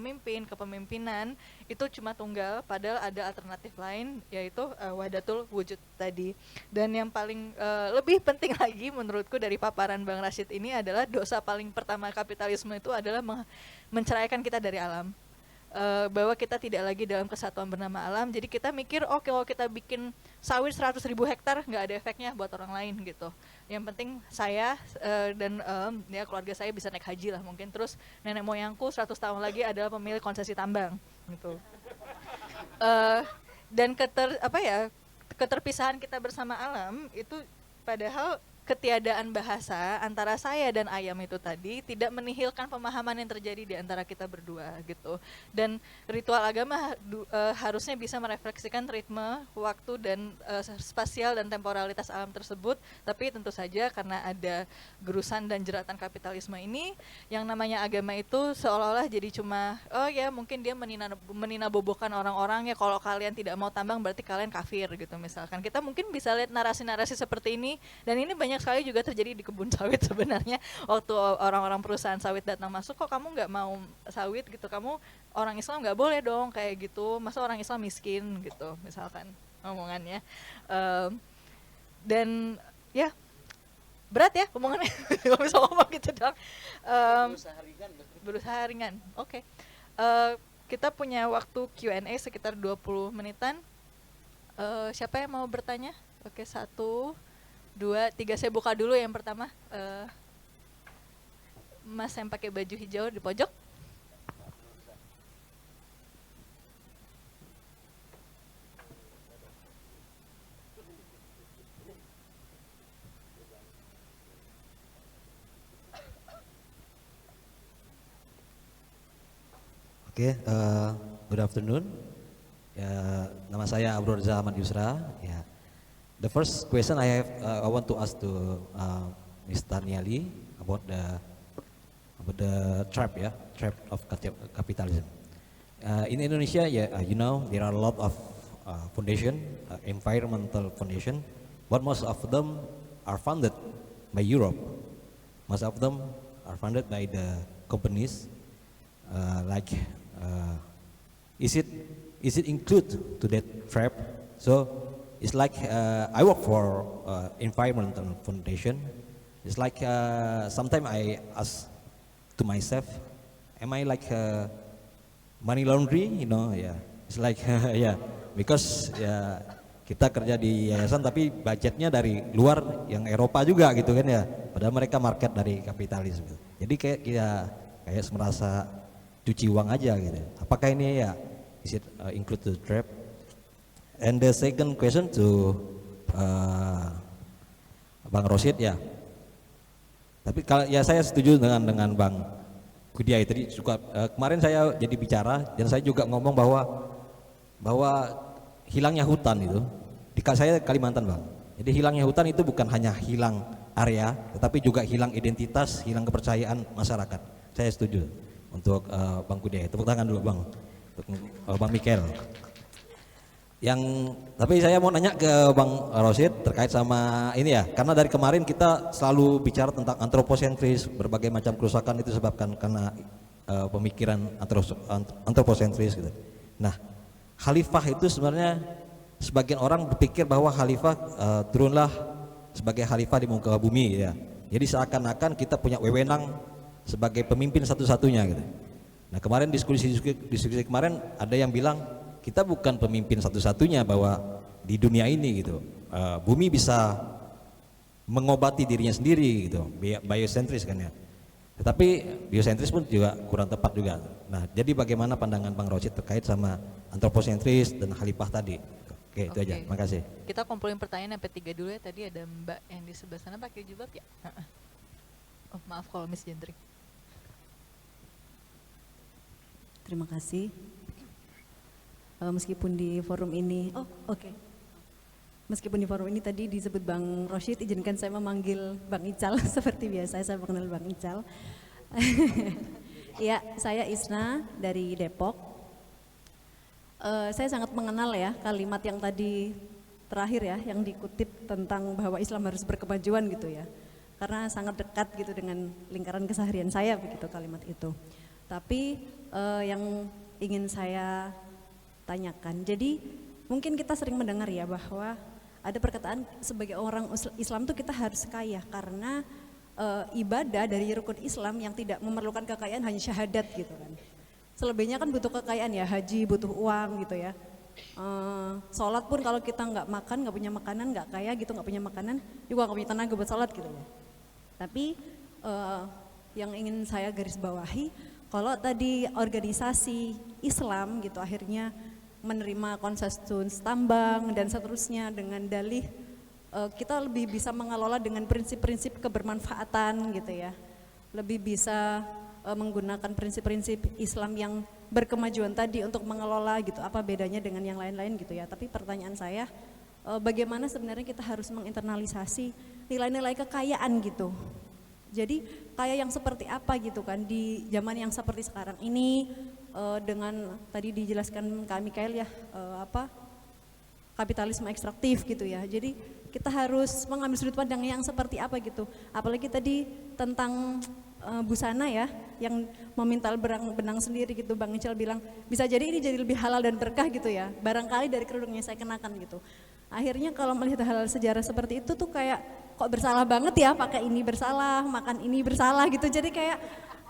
kepemimpinan itu cuma tunggal, padahal ada alternatif lain yaitu wahdatul wujud tadi. Dan yang paling lebih penting lagi menurutku dari paparan Bang Rashid ini adalah dosa paling pertama kapitalisme itu adalah menceraikan kita dari alam. Bahwa kita tidak lagi dalam kesatuan bernama alam, jadi kita mikir kalau kita bikin sawit 100.000 hektar nggak ada efeknya buat orang lain gitu. Yang penting saya dan ya keluarga saya bisa naik haji lah mungkin, terus nenek moyangku 100 tahun lagi adalah pemilik konsesi tambang gitu. Dan keterpisahan kita bersama alam itu padahal ketiadaan bahasa antara saya dan Ayam itu tadi tidak menihilkan pemahaman yang terjadi di antara kita berdua gitu. Dan ritual agama harusnya bisa merefleksikan ritme, waktu dan spasial dan temporalitas alam tersebut. Tapi tentu saja karena ada gerusan dan jeratan kapitalisme ini, yang namanya agama itu seolah-olah jadi cuma oh ya mungkin dia meninabobokan orang-orang ya, kalau kalian tidak mau tambang berarti kalian kafir gitu misalkan. Kita mungkin bisa lihat narasi-narasi seperti ini, dan ini banyak sekali juga terjadi di kebun sawit sebenarnya. Waktu orang-orang perusahaan sawit datang masuk, kok kamu nggak mau sawit gitu, kamu orang Islam nggak boleh dong kayak gitu, masa orang Islam miskin gitu misalkan omongannya. Dan ya berat ya omongannya, nggak bisa ngomong gitu dong. Berusaha ringan, oke. Kita punya waktu Q&A sekitar 20 menitan. Siapa yang mau bertanya? Oke, 1, 2, 3, saya buka dulu yang pertama. Mas yang pakai baju hijau di pojok. Oke, good afternoon. Ya, nama saya Abdul Reza Ahmad Yusra. Ya, the first question I want to ask to Ms. Taniali about the trap, trap of capitalism. In Indonesia, you know, there are a lot of foundation, environmental foundation, but most of them are funded by Europe. Most of them are funded by the companies, is it include to that trap? So it's like I work for environmental foundation. It's like sometimes I ask to myself, am I like money laundry? You know, yeah. It's like yeah, because kita kerja di yayasan tapi budgetnya dari luar yang Eropa juga gitu kan ya. Padahal mereka market dari kapitalis. Gitu. Jadi kayak merasa cuci uang aja gitu. Apakah ini ya is it include the trap? And the second question to Bang Rosid ya. Tapi kalau ya saya setuju dengan Bang Kudiai tadi suka kemarin saya jadi bicara dan saya juga ngomong bahwa hilangnya hutan itu di saya Kalimantan Bang. Jadi hilangnya hutan itu bukan hanya hilang area, tetapi juga hilang identitas, hilang kepercayaan masyarakat. Saya setuju. Untuk Bang Kudiai, tepuk tangan dulu Bang, untuk Bang Mikael. Tapi saya mau nanya ke Bang Rosid terkait sama ini ya, karena dari kemarin kita selalu bicara tentang antroposentris, berbagai macam kerusakan itu disebabkan karena pemikiran antroposentris gitu. Nah, khalifah itu sebenarnya sebagian orang berpikir bahwa khalifah turunlah sebagai khalifah di muka bumi ya. Jadi seakan-akan kita punya wewenang sebagai pemimpin satu-satunya gitu. Nah kemarin diskusi kemarin ada yang bilang kita bukan pemimpin satu-satunya bahwa di dunia ini gitu. Bumi bisa mengobati dirinya sendiri gitu, biosentris kan ya. Tetapi biosentris pun juga kurang tepat juga. Nah jadi bagaimana pandangan Bang Rosid terkait sama antroposentris dan khalifah tadi? Oke, itu aja, makasih. Kita kumpulin pertanyaan sampai 3 dulu ya. Tadi ada Mbak yang di sebelah sana pakai jilbab ya. Oh, maaf kalau Miss Jendrik. Terima kasih. Meskipun di forum ini, meskipun di forum ini tadi disebut Bang Rosid, izinkan saya memanggil Bang Ical seperti biasa. Saya mengenal Bang Ical. Ya, saya Isna dari Depok. Saya sangat mengenal ya kalimat yang tadi terakhir ya, yang dikutip tentang bahwa Islam harus berkemajuan gitu ya. Karena sangat dekat gitu dengan lingkaran keseharian saya begitu kalimat itu. Tapi yang ingin saya tanyakan, jadi mungkin kita sering mendengar ya bahwa ada perkataan sebagai orang Islam tuh kita harus kaya karena ibadah dari rukun Islam yang tidak memerlukan kekayaan hanya syahadat gitu kan. Selebihnya kan butuh kekayaan ya, haji butuh uang gitu ya. Sholat pun kalau kita nggak makan, nggak punya makanan, nggak kaya gitu, nggak punya makanan juga nggak punya tenaga buat sholat gitu ya. Tapi yang ingin saya garis bawahi, kalau tadi organisasi Islam gitu akhirnya menerima konsensus tambang dan seterusnya dengan dalih kita lebih bisa mengelola dengan prinsip-prinsip kebermanfaatan gitu ya, lebih bisa menggunakan prinsip-prinsip Islam yang berkemajuan tadi untuk mengelola gitu. Apa bedanya dengan yang lain-lain gitu ya. Tapi pertanyaan saya, bagaimana sebenarnya kita harus menginternalisasi nilai-nilai kekayaan gitu. Jadi kayak yang seperti apa gitu kan di zaman yang seperti sekarang ini, dengan tadi dijelaskan Kak Mikael ya, kapitalisme ekstraktif gitu ya. Jadi kita harus mengambil sudut pandang yang seperti apa gitu. Apalagi tadi tentang busana ya, yang memintal benang sendiri gitu. Bang Ical bilang bisa jadi ini jadi lebih halal dan berkah gitu ya. Barangkali dari kerudungnya saya kenakan gitu. Akhirnya kalau melihat hal sejarah seperti itu tuh kayak kok bersalah banget ya, pakai ini bersalah, makan ini bersalah gitu. Jadi kayak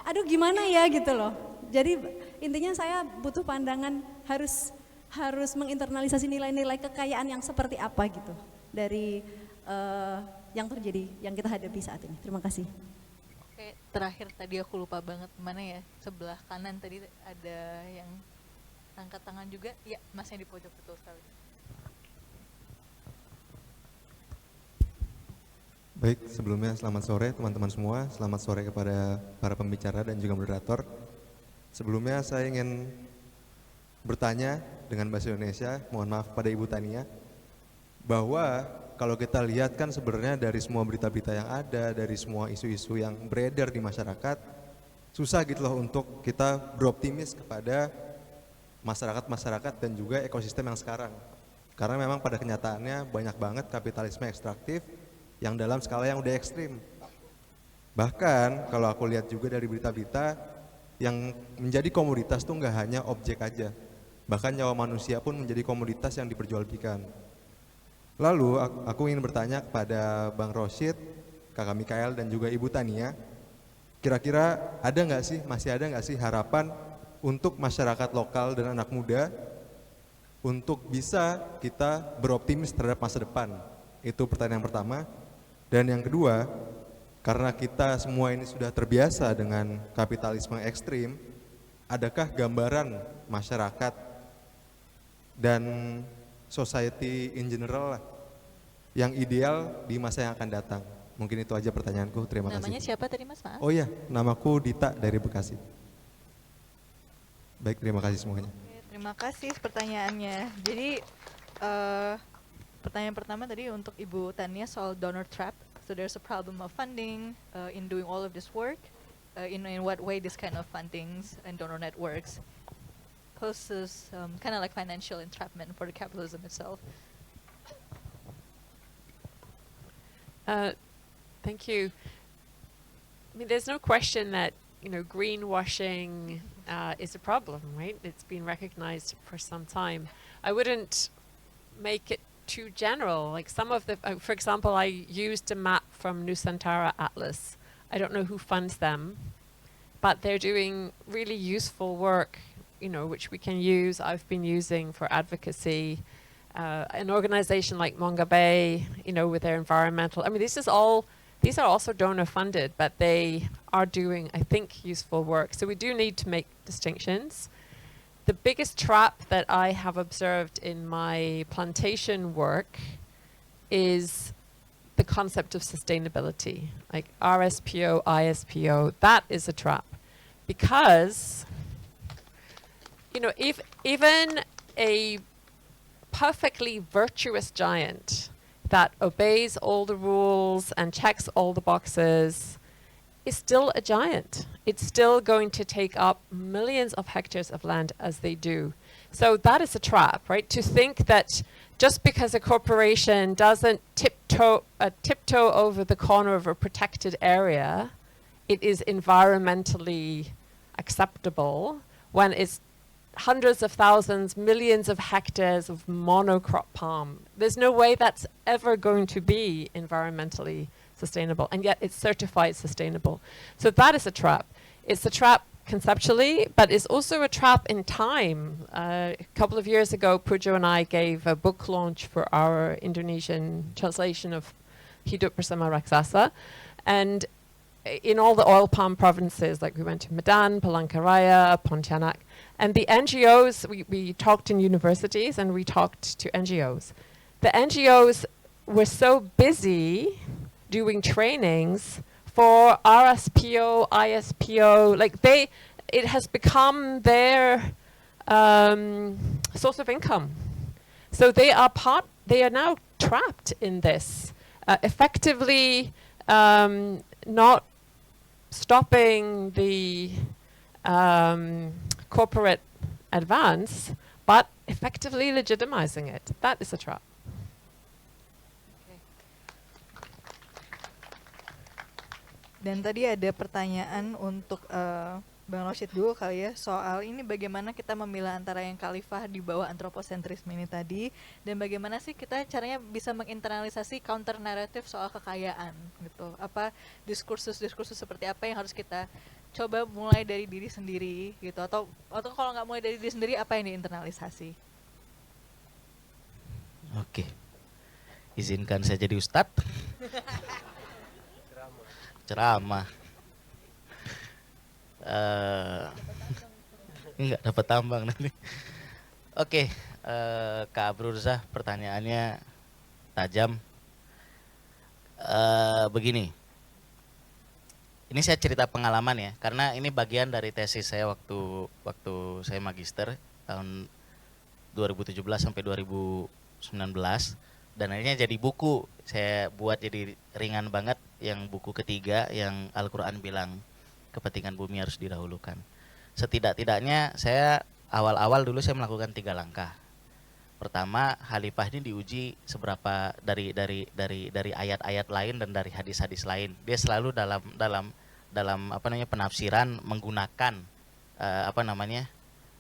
aduh gimana ya gitu loh. Jadi intinya saya butuh pandangan harus menginternalisasi nilai-nilai kekayaan yang seperti apa gitu dari yang terjadi, yang kita hadapi saat ini. Terima kasih. Oke, terakhir tadi aku lupa banget mana ya, sebelah kanan tadi ada yang angkat tangan juga. Ya, masnya di pojok, betul sekali. Baik, sebelumnya selamat sore teman-teman semua, selamat sore kepada para pembicara dan juga moderator. Sebelumnya saya ingin bertanya dengan bahasa Indonesia, mohon maaf pada Ibu Tania, bahwa kalau kita lihat kan sebenarnya dari semua berita-berita yang ada, dari semua isu-isu yang beredar di masyarakat, susah gitu loh untuk kita beroptimis kepada masyarakat dan juga ekosistem yang sekarang. Karena memang pada kenyataannya banyak banget kapitalisme ekstraktif yang dalam skala yang udah ekstrim. Bahkan kalau aku lihat juga dari berita-berita, yang menjadi komoditas tuh nggak hanya objek aja, bahkan nyawa manusia pun menjadi komoditas yang diperjualbelikan. Lalu aku ingin bertanya kepada Bang Rosyid, Kakak Mikael dan juga Ibu Tania, kira-kira masih ada nggak sih harapan untuk masyarakat lokal dan anak muda untuk bisa kita beroptimis terhadap masa depan? Itu pertanyaan yang pertama. Dan yang kedua, karena kita semua ini sudah terbiasa dengan kapitalisme ekstrim, adakah gambaran masyarakat dan society in general lah yang ideal di masa yang akan datang? Mungkin itu aja pertanyaanku, terima kasih. Namanya siapa tadi Mas, maaf? Oh iya, namaku Dita dari Bekasi. Baik, terima kasih semuanya. Oke, terima kasih pertanyaannya. Jadi pertanyaan pertama tadi untuk Ibu Tania soal donor trap. So there's a problem of funding in doing all of this work. In what way this kind of fundings and donor networks poses kind of like financial entrapment for the capitalism itself. Thank you. I mean, there's no question that greenwashing is a problem, right? It's been recognized for some time. I wouldn't make it too general. Like some of the, for example, I used a map from Nusantara Atlas. I don't know who funds them, but they're doing really useful work, which we can use. I've been using for advocacy. An organization like Mongabe, with their environmental, I mean, these are also donor funded, but they are doing, I think, useful work. So we do need to make distinctions. The biggest trap that I have observed in my plantation work is the concept of sustainability, like RSPO, ISPO. That is a trap, because if even a perfectly virtuous giant that obeys all the rules and checks all the boxes is still a giant. It's still going to take up millions of hectares of land as they do. So that is a trap, right? To think that just because a corporation doesn't tiptoe over the corner of a protected area, it is environmentally acceptable when it's hundreds of thousands, millions of hectares of monocrop palm. There's no way that's ever going to be environmentally sustainable, and yet it's certified sustainable. So that is a trap. It's a trap conceptually, but it's also a trap in time. A couple of years ago, Pujo and I gave a book launch for our Indonesian translation of Hidup Bersama Raksasa, and in all the oil palm provinces, like we went to Medan, Palangkaraya, Pontianak, and the NGOs, we talked in universities and we talked to NGOs. The NGOs we're so busy doing trainings for RSPO, ISPO, like it has become their source of income. So they are now trapped in this, effectively not stopping the corporate advance, but effectively legitimizing it. That is a trap. Dan tadi ada pertanyaan untuk Bang Rosyid dulu kali ya, soal ini bagaimana kita memilah antara yang khalifah di bawah antroposentrisme ini tadi, dan bagaimana sih kita caranya bisa menginternalisasi counter naratif soal kekayaan gitu. Apa diskursus-diskursus seperti apa yang harus kita coba mulai dari diri sendiri gitu, atau kalau nggak mulai dari diri sendiri, apa yang diinternalisasi? Oke, izinkan saya jadi ustadz. Ceramah. Enggak dapat tambang nanti. Oke, Kak Abrurzah, pertanyaannya tajam. Begini, ini saya cerita pengalaman ya, karena ini bagian dari tesis saya waktu saya magister tahun 2017 sampai 2019, dan akhirnya jadi buku. Saya buat jadi ringan banget, yang buku ketiga yang Al-Quran bilang kepentingan bumi harus didahulukan. Setidak-tidaknya saya awal-awal dulu saya melakukan 3 langkah. Pertama, khalifah ini diuji seberapa dari ayat-ayat lain dan dari hadis-hadis lain. Dia selalu dalam penafsiran menggunakan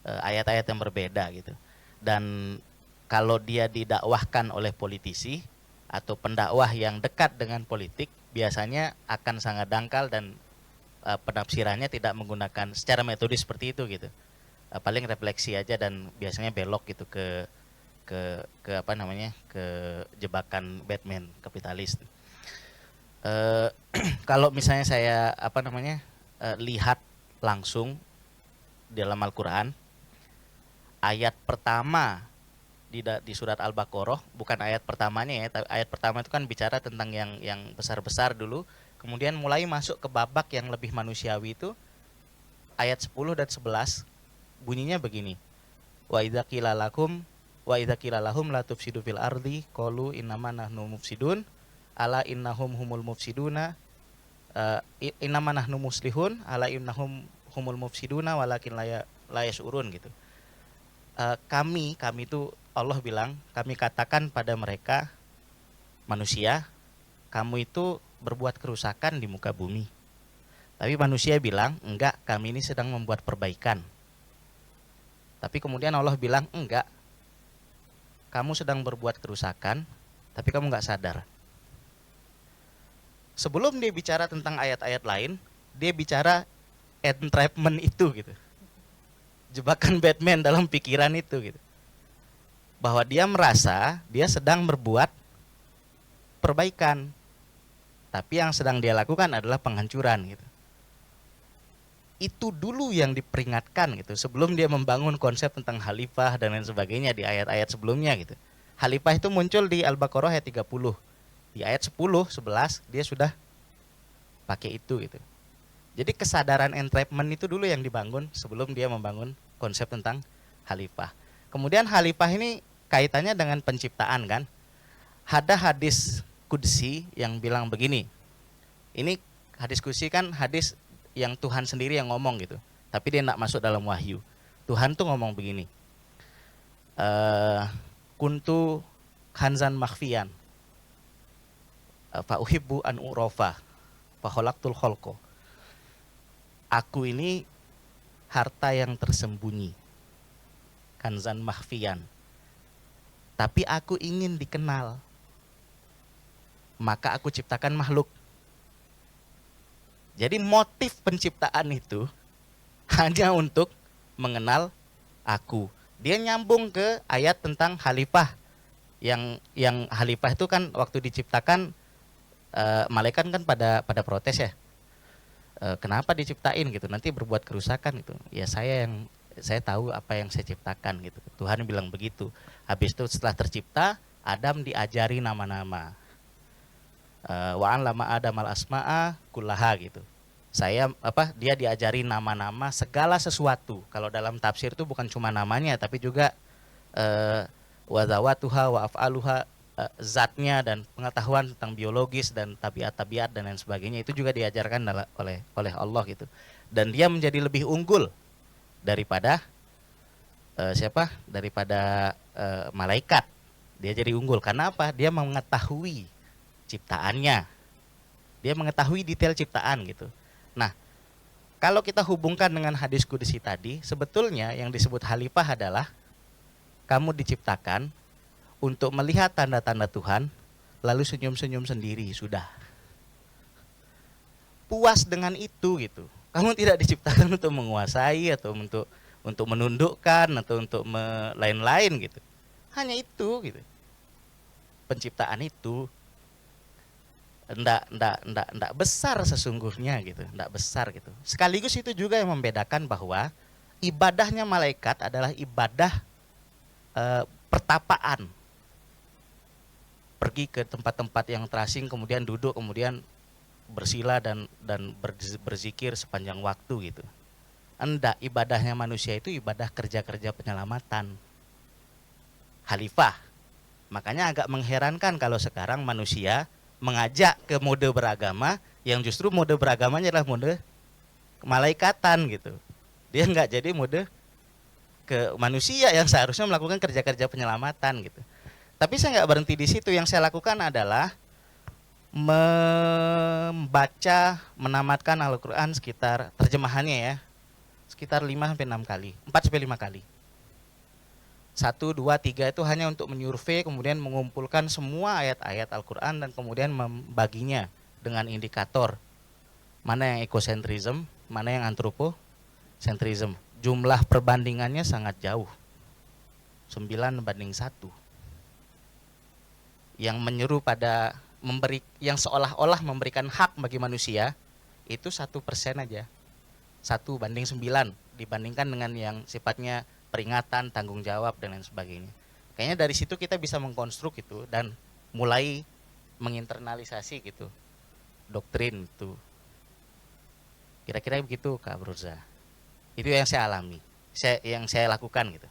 ayat-ayat yang berbeda gitu. Dan kalau dia didakwahkan oleh politisi atau pendakwah yang dekat dengan politik, biasanya akan sangat dangkal dan penafsirannya tidak menggunakan secara metodis seperti itu gitu. Paling refleksi aja dan biasanya belok gitu ke jebakan Batman kapitalis. Kalau misalnya saya lihat langsung dalam Al-Quran, ayat pertama di surat Al-Baqarah, bukan ayat pertamanya ya, ayat pertama itu kan bicara tentang yang besar-besar dulu, kemudian mulai masuk ke babak yang lebih manusiawi itu ayat 10 dan 11 bunyinya begini. Wa idza qila lahum la tufsidu fil ardi qalu innama nahnu mufsidun ala innahum humul mufsiduna innama nahnu muslihun ala innahum humul mufsiduna walakin la yashurun gitu. Kami itu Allah bilang, kami katakan pada mereka manusia, kamu itu berbuat kerusakan di muka bumi. Tapi manusia bilang, enggak, kami ini sedang membuat perbaikan. Tapi kemudian Allah bilang, enggak, kamu sedang berbuat kerusakan, tapi kamu enggak sadar. Sebelum dia bicara tentang ayat-ayat lain, dia bicara entrapment itu gitu. Jebakan Batman dalam pikiran itu gitu. Bahwa dia merasa dia sedang berbuat perbaikan, tapi yang sedang dia lakukan adalah penghancuran gitu. Itu dulu yang diperingatkan gitu, sebelum dia membangun konsep tentang khalifah dan lain sebagainya di ayat-ayat sebelumnya gitu. Khalifah itu muncul di Al-Baqarah ayat 30. Di ayat 10, 11 dia sudah pakai itu gitu. Jadi kesadaran entrapment itu dulu yang dibangun sebelum dia membangun konsep tentang khalifah. Kemudian khalifah ini kaitannya dengan penciptaan kan. Ada hadis qudsi yang bilang begini. Ini hadis qudsi kan hadis yang Tuhan sendiri yang ngomong gitu. Tapi dia tidak masuk dalam wahyu. Tuhan tuh ngomong begini. Kuntu khanzan makhfiyan. Fa uhibbu an urofa. Fa khalaqtul khalqa. Aku ini harta yang tersembunyi. Kanzan makhfiyan. Tapi aku ingin dikenal. Maka aku ciptakan makhluk. Jadi motif penciptaan itu hanya untuk mengenal aku. Dia nyambung ke ayat tentang khalifah. Yang khalifah itu kan waktu diciptakan malaikat kan pada protes ya. Kenapa diciptain gitu? Nanti berbuat kerusakan gitu. Ya saya tahu apa yang saya ciptakan gitu. Tuhan bilang begitu. Habis itu setelah tercipta Adam diajari nama-nama. Wa'an lama Adam al asma'a kullaha gitu. Dia diajari nama-nama segala sesuatu. Kalau dalam tafsir itu bukan cuma namanya tapi juga wa zawatuha wa af'aluha, zatnya dan pengetahuan tentang biologis dan tabiat-tabiat dan lain sebagainya, itu juga diajarkan oleh Allah gitu. Dan dia menjadi lebih unggul daripada daripada malaikat. Dia jadi unggul karena apa? Dia mengetahui ciptaannya, dia mengetahui detail ciptaan gitu. Nah, kalau kita hubungkan dengan hadis kudusi tadi, sebetulnya yang disebut khalifah adalah kamu diciptakan untuk melihat tanda-tanda Tuhan, lalu senyum-senyum sendiri, sudah. Puas dengan itu gitu. Kamu tidak diciptakan untuk menguasai atau untuk menundukkan atau untuk lain-lain gitu. Hanya itu gitu. Penciptaan itu ndak besar sesungguhnya gitu, ndak besar gitu. Sekaligus itu juga yang membedakan bahwa ibadahnya malaikat adalah ibadah pertapaan. Pergi ke tempat-tempat yang terasing, kemudian duduk, kemudian bersila dan berzikir sepanjang waktu gitu. Enggak, ibadahnya manusia itu ibadah kerja-kerja penyelamatan. Khalifah. Makanya agak mengherankan kalau sekarang manusia mengajak ke mode beragama yang justru mode beragamanya adalah mode kemalaikatan gitu. Dia enggak jadi mode ke manusia yang seharusnya melakukan kerja-kerja penyelamatan gitu. Tapi saya nggak berhenti di situ. Yang saya lakukan adalah membaca, menamatkan Al-Quran sekitar terjemahannya ya, sekitar 5-6 kali, 4-5 kali. 1, 2, 3 itu hanya untuk menyurvei, kemudian mengumpulkan semua ayat-ayat Al-Quran dan kemudian membaginya dengan indikator mana yang ekosentrism, mana yang antroposentrism. Jumlah perbandingannya sangat jauh, 9:1. Yang menyeru pada yang seolah-olah memberikan hak bagi manusia itu 1% aja, 1:9 dibandingkan dengan yang sifatnya peringatan, tanggung jawab dan lain sebagainya. Kayaknya dari situ kita bisa mengkonstruk itu dan mulai menginternalisasi gitu doktrin itu. Kira-kira begitu Kak Brurza. Itu yang saya alami, yang saya lakukan gitu.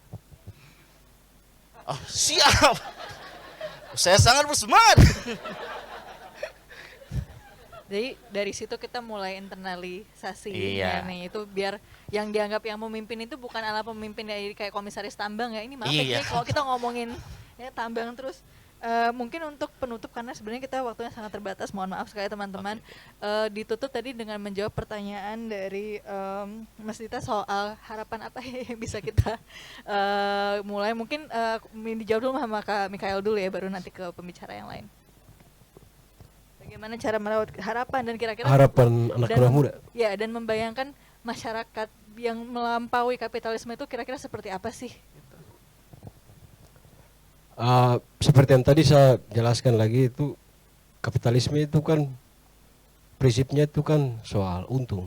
Oh siap. Saya sangat bersemangat. Jadi dari situ kita mulai internalisasi Iya. nih, itu biar yang dianggap yang memimpin itu bukan ala pemimpin dari kayak komisaris tambang ya. Ini maaf Iya. ya kalau kita ngomongin ya tambang terus. Mungkin untuk penutup karena sebenarnya kita waktunya sangat terbatas, mohon maaf sekali teman-teman. Ditutup tadi dengan menjawab pertanyaan dari Mas Dita soal harapan apa yang bisa kita mulai. Mungkin dijawab dulu sama Kak Mikael dulu ya, baru nanti ke pembicara yang lain. Bagaimana cara merawat harapan dan kira-kira Harapan anak buah muda. Ya, dan membayangkan masyarakat yang melampaui kapitalisme itu kira-kira seperti apa sih? Seperti yang tadi saya jelaskan lagi, itu kapitalisme itu kan prinsipnya itu kan soal untung,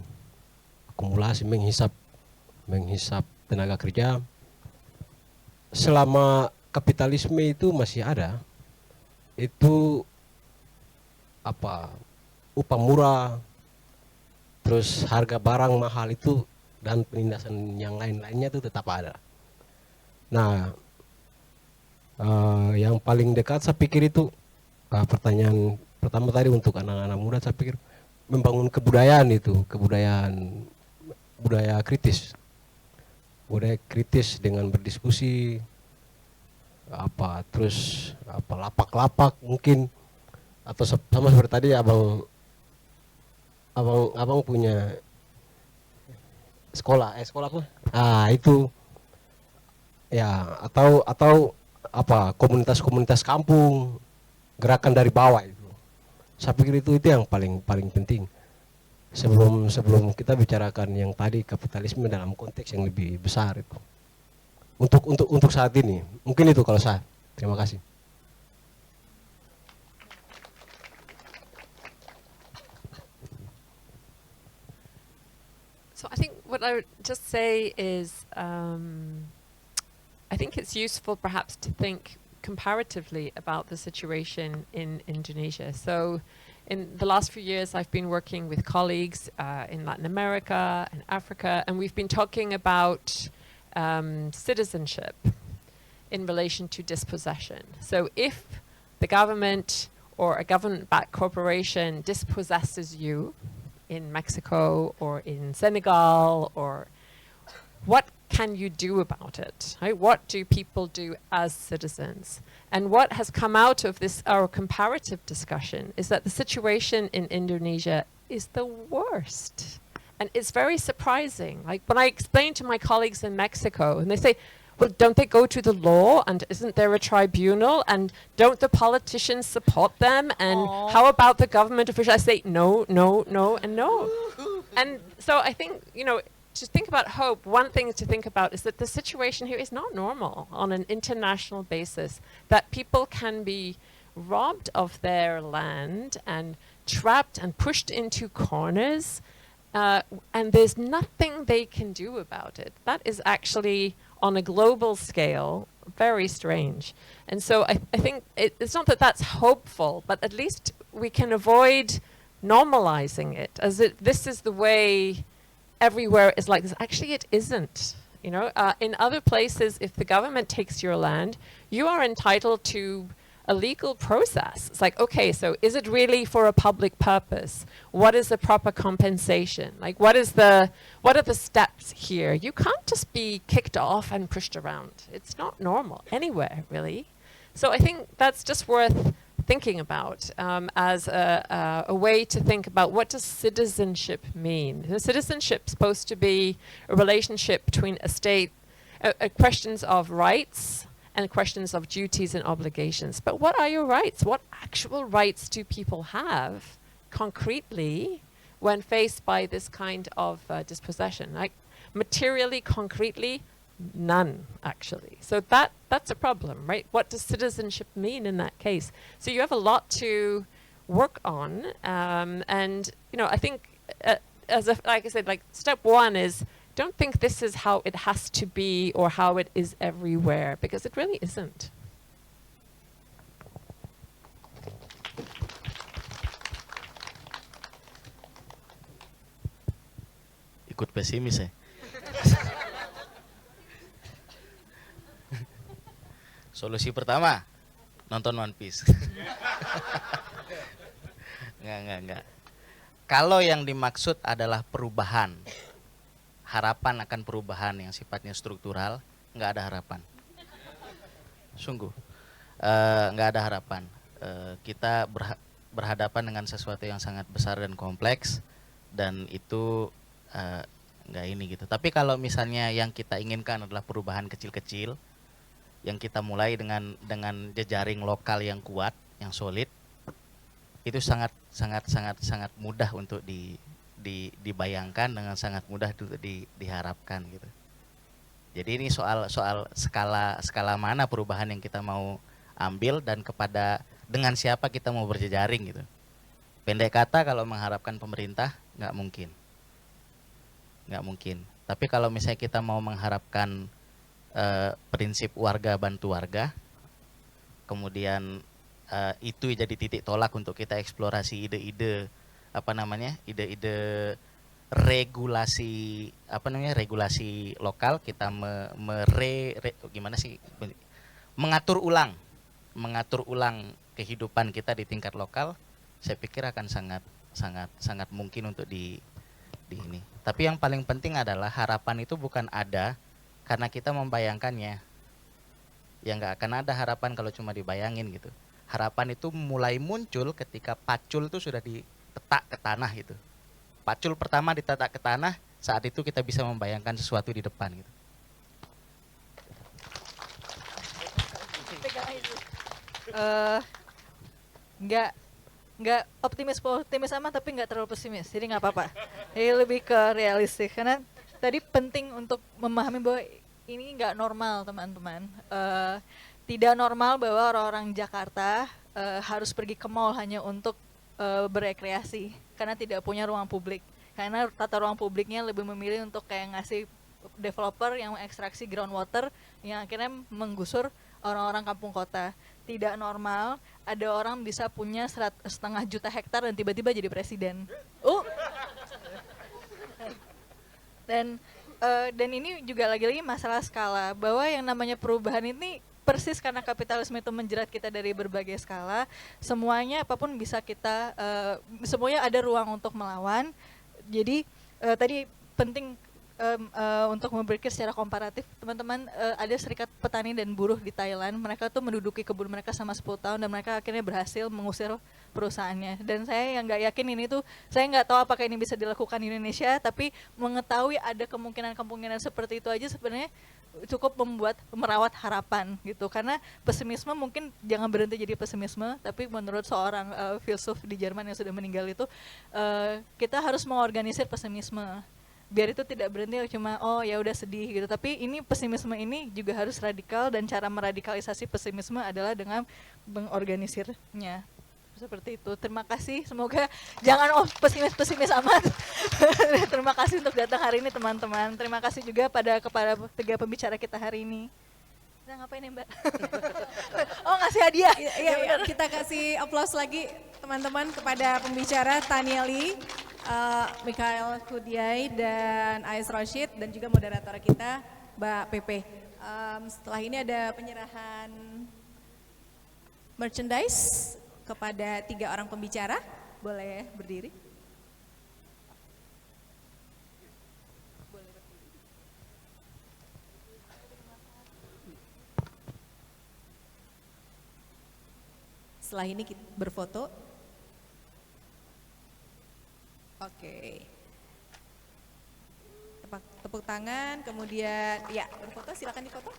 akumulasi, menghisap tenaga kerja. Selama kapitalisme itu masih ada, itu upah murah, terus harga barang mahal itu dan penindasan yang lain-lainnya itu tetap ada. Nah, yang paling dekat saya pikir itu pertanyaan pertama tadi untuk anak-anak muda, saya pikir membangun kebudayaan budaya kritis dengan berdiskusi terus lapak-lapak mungkin, atau sama seperti tadi abang punya sekolah apa itu ya, atau komunitas kampung, gerakan dari bawah itu. Saya pikir itu yang paling penting sebelum kita bicarakan yang tadi kapitalisme dalam konteks yang lebih besar itu. Untuk saat ini mungkin itu kalau saya. Terima kasih. So I think what I would just say is I think it's useful perhaps to think comparatively about the situation in Indonesia. So in the last few years, I've been working with colleagues in Latin America and Africa, and we've been talking about citizenship in relation to dispossession. So if the government or a government-backed corporation dispossesses you in Mexico or in Senegal, or what can you do about it? Right? What do people do as citizens? And what has come out of this, our comparative discussion, is that the situation in Indonesia is the worst. And it's very surprising. Like when I explain to my colleagues in Mexico, and they say, well, don't they go to the law? And isn't there a tribunal? And don't the politicians support them? And how about the government officials? I say, no, no, no, and no. And so I think, you know, to think about hope, one thing to think about is that the situation here is not normal on an international basis, that people can be robbed of their land and trapped and pushed into corners, and there's nothing they can do about it. That is actually, on a global scale, very strange. And so I think it's not that that's hopeful, but at least we can avoid normalizing it as this is the way everywhere is like this. Actually, it isn't. You know, in other places, if the government takes your land, you are entitled to a legal process. It's like, okay, so is it really for a public purpose? What is the proper compensation? Like, what are the steps here? You can't just be kicked off and pushed around. It's not normal anywhere, really. So I think that's just worth thinking about as a way to think about what does citizenship mean. The citizenship is supposed to be a relationship between a state, questions of rights and questions of duties and obligations. But what are your rights? What actual rights do people have concretely when faced by this kind of dispossession? Like materially, concretely, none, actually. So that's a problem, right? What does citizenship mean in that case? So you have a lot to work on, and you know, I think like I said, like step one is don't think this is how it has to be or how it is everywhere, because it really isn't. Ikut pesimis ya. Solusi pertama, nonton One Piece. Enggak. Kalau yang dimaksud adalah perubahan, harapan akan perubahan yang sifatnya struktural, nggak ada harapan. Sungguh, nggak ada harapan. Kita berhadapan dengan sesuatu yang sangat besar dan kompleks, dan itu nggak ini gitu. Tapi kalau misalnya yang kita inginkan adalah perubahan kecil-kecil, yang kita mulai dengan jejaring lokal yang kuat, yang solid, itu sangat mudah untuk dibayangkan, dengan sangat mudah diharapkan gitu. Jadi ini soal skala mana perubahan yang kita mau ambil dan dengan siapa kita mau berjejaring gitu. Pendek kata, kalau mengharapkan pemerintah nggak mungkin. Tapi kalau misalnya kita mau mengharapkan prinsip warga bantu warga, kemudian itu jadi titik tolak untuk kita eksplorasi ide-ide regulasi regulasi lokal, kita mengatur ulang kehidupan kita di tingkat lokal. Saya pikir akan sangat mungkin untuk di ini. Tapi yang paling penting adalah harapan itu bukan ada karena kita membayangkannya. Ya nggak akan ada harapan kalau cuma dibayangin gitu. Harapan itu mulai muncul ketika pacul itu sudah ditetak ke tanah gitu. Pacul pertama ditetak ke tanah, saat itu kita bisa membayangkan sesuatu di depan gitu. Nggak optimis sama, tapi nggak terlalu pesimis, jadi nggak apa-apa. Jadi lebih ke realistis, karena tadi penting untuk memahami bahwa ini nggak normal, teman-teman. Tidak normal bahwa orang-orang Jakarta harus pergi ke mall hanya untuk berekreasi karena tidak punya ruang publik. Karena tata ruang publiknya lebih memilih untuk kayak ngasih developer yang mengekstraksi groundwater yang akhirnya menggusur orang-orang kampung kota. Tidak normal ada orang bisa punya 1,5 juta hektar dan tiba-tiba jadi presiden. Dan ini juga lagi-lagi masalah skala, bahwa yang namanya perubahan ini persis karena kapitalisme itu menjerat kita dari berbagai skala, semuanya apapun bisa kita, semuanya ada ruang untuk melawan. Jadi tadi penting untuk berpikir secara komparatif, teman-teman, ada serikat petani dan buruh di Thailand, mereka tuh menduduki kebun mereka selama 10 tahun dan mereka akhirnya berhasil mengusir perusahaannya. Dan saya yang nggak yakin ini tuh, saya nggak tahu apakah ini bisa dilakukan di Indonesia, tapi mengetahui ada kemungkinan-kemungkinan seperti itu aja sebenarnya cukup merawat harapan gitu. Karena pesimisme mungkin jangan berhenti jadi pesimisme, tapi menurut seorang filsuf di Jerman yang sudah meninggal itu, kita harus mengorganisir pesimisme biar itu tidak berhenti cuma oh ya udah sedih gitu, tapi ini pesimisme ini juga harus radikal, dan cara meradikalisasi pesimisme adalah dengan mengorganisirnya seperti itu. Terima kasih, semoga jangan pesimis amat. Terima kasih untuk datang hari ini teman-teman. Terima kasih juga kepada 3 pembicara kita hari ini. Kita ngapain ya Mbak? Oh, ngasih hadiah. Iya, kita kasih aplaus lagi teman-teman kepada pembicara Tania Lee, Mikhail Kudiay, dan Ais Rashid, dan juga moderator kita Mbak Pepe. Setelah ini ada penyerahan merchandise kepada 3 orang pembicara. Boleh berdiri. Setelah ini kita berfoto. Oke. Tepuk tangan, kemudian ya berfoto, silakan difoto.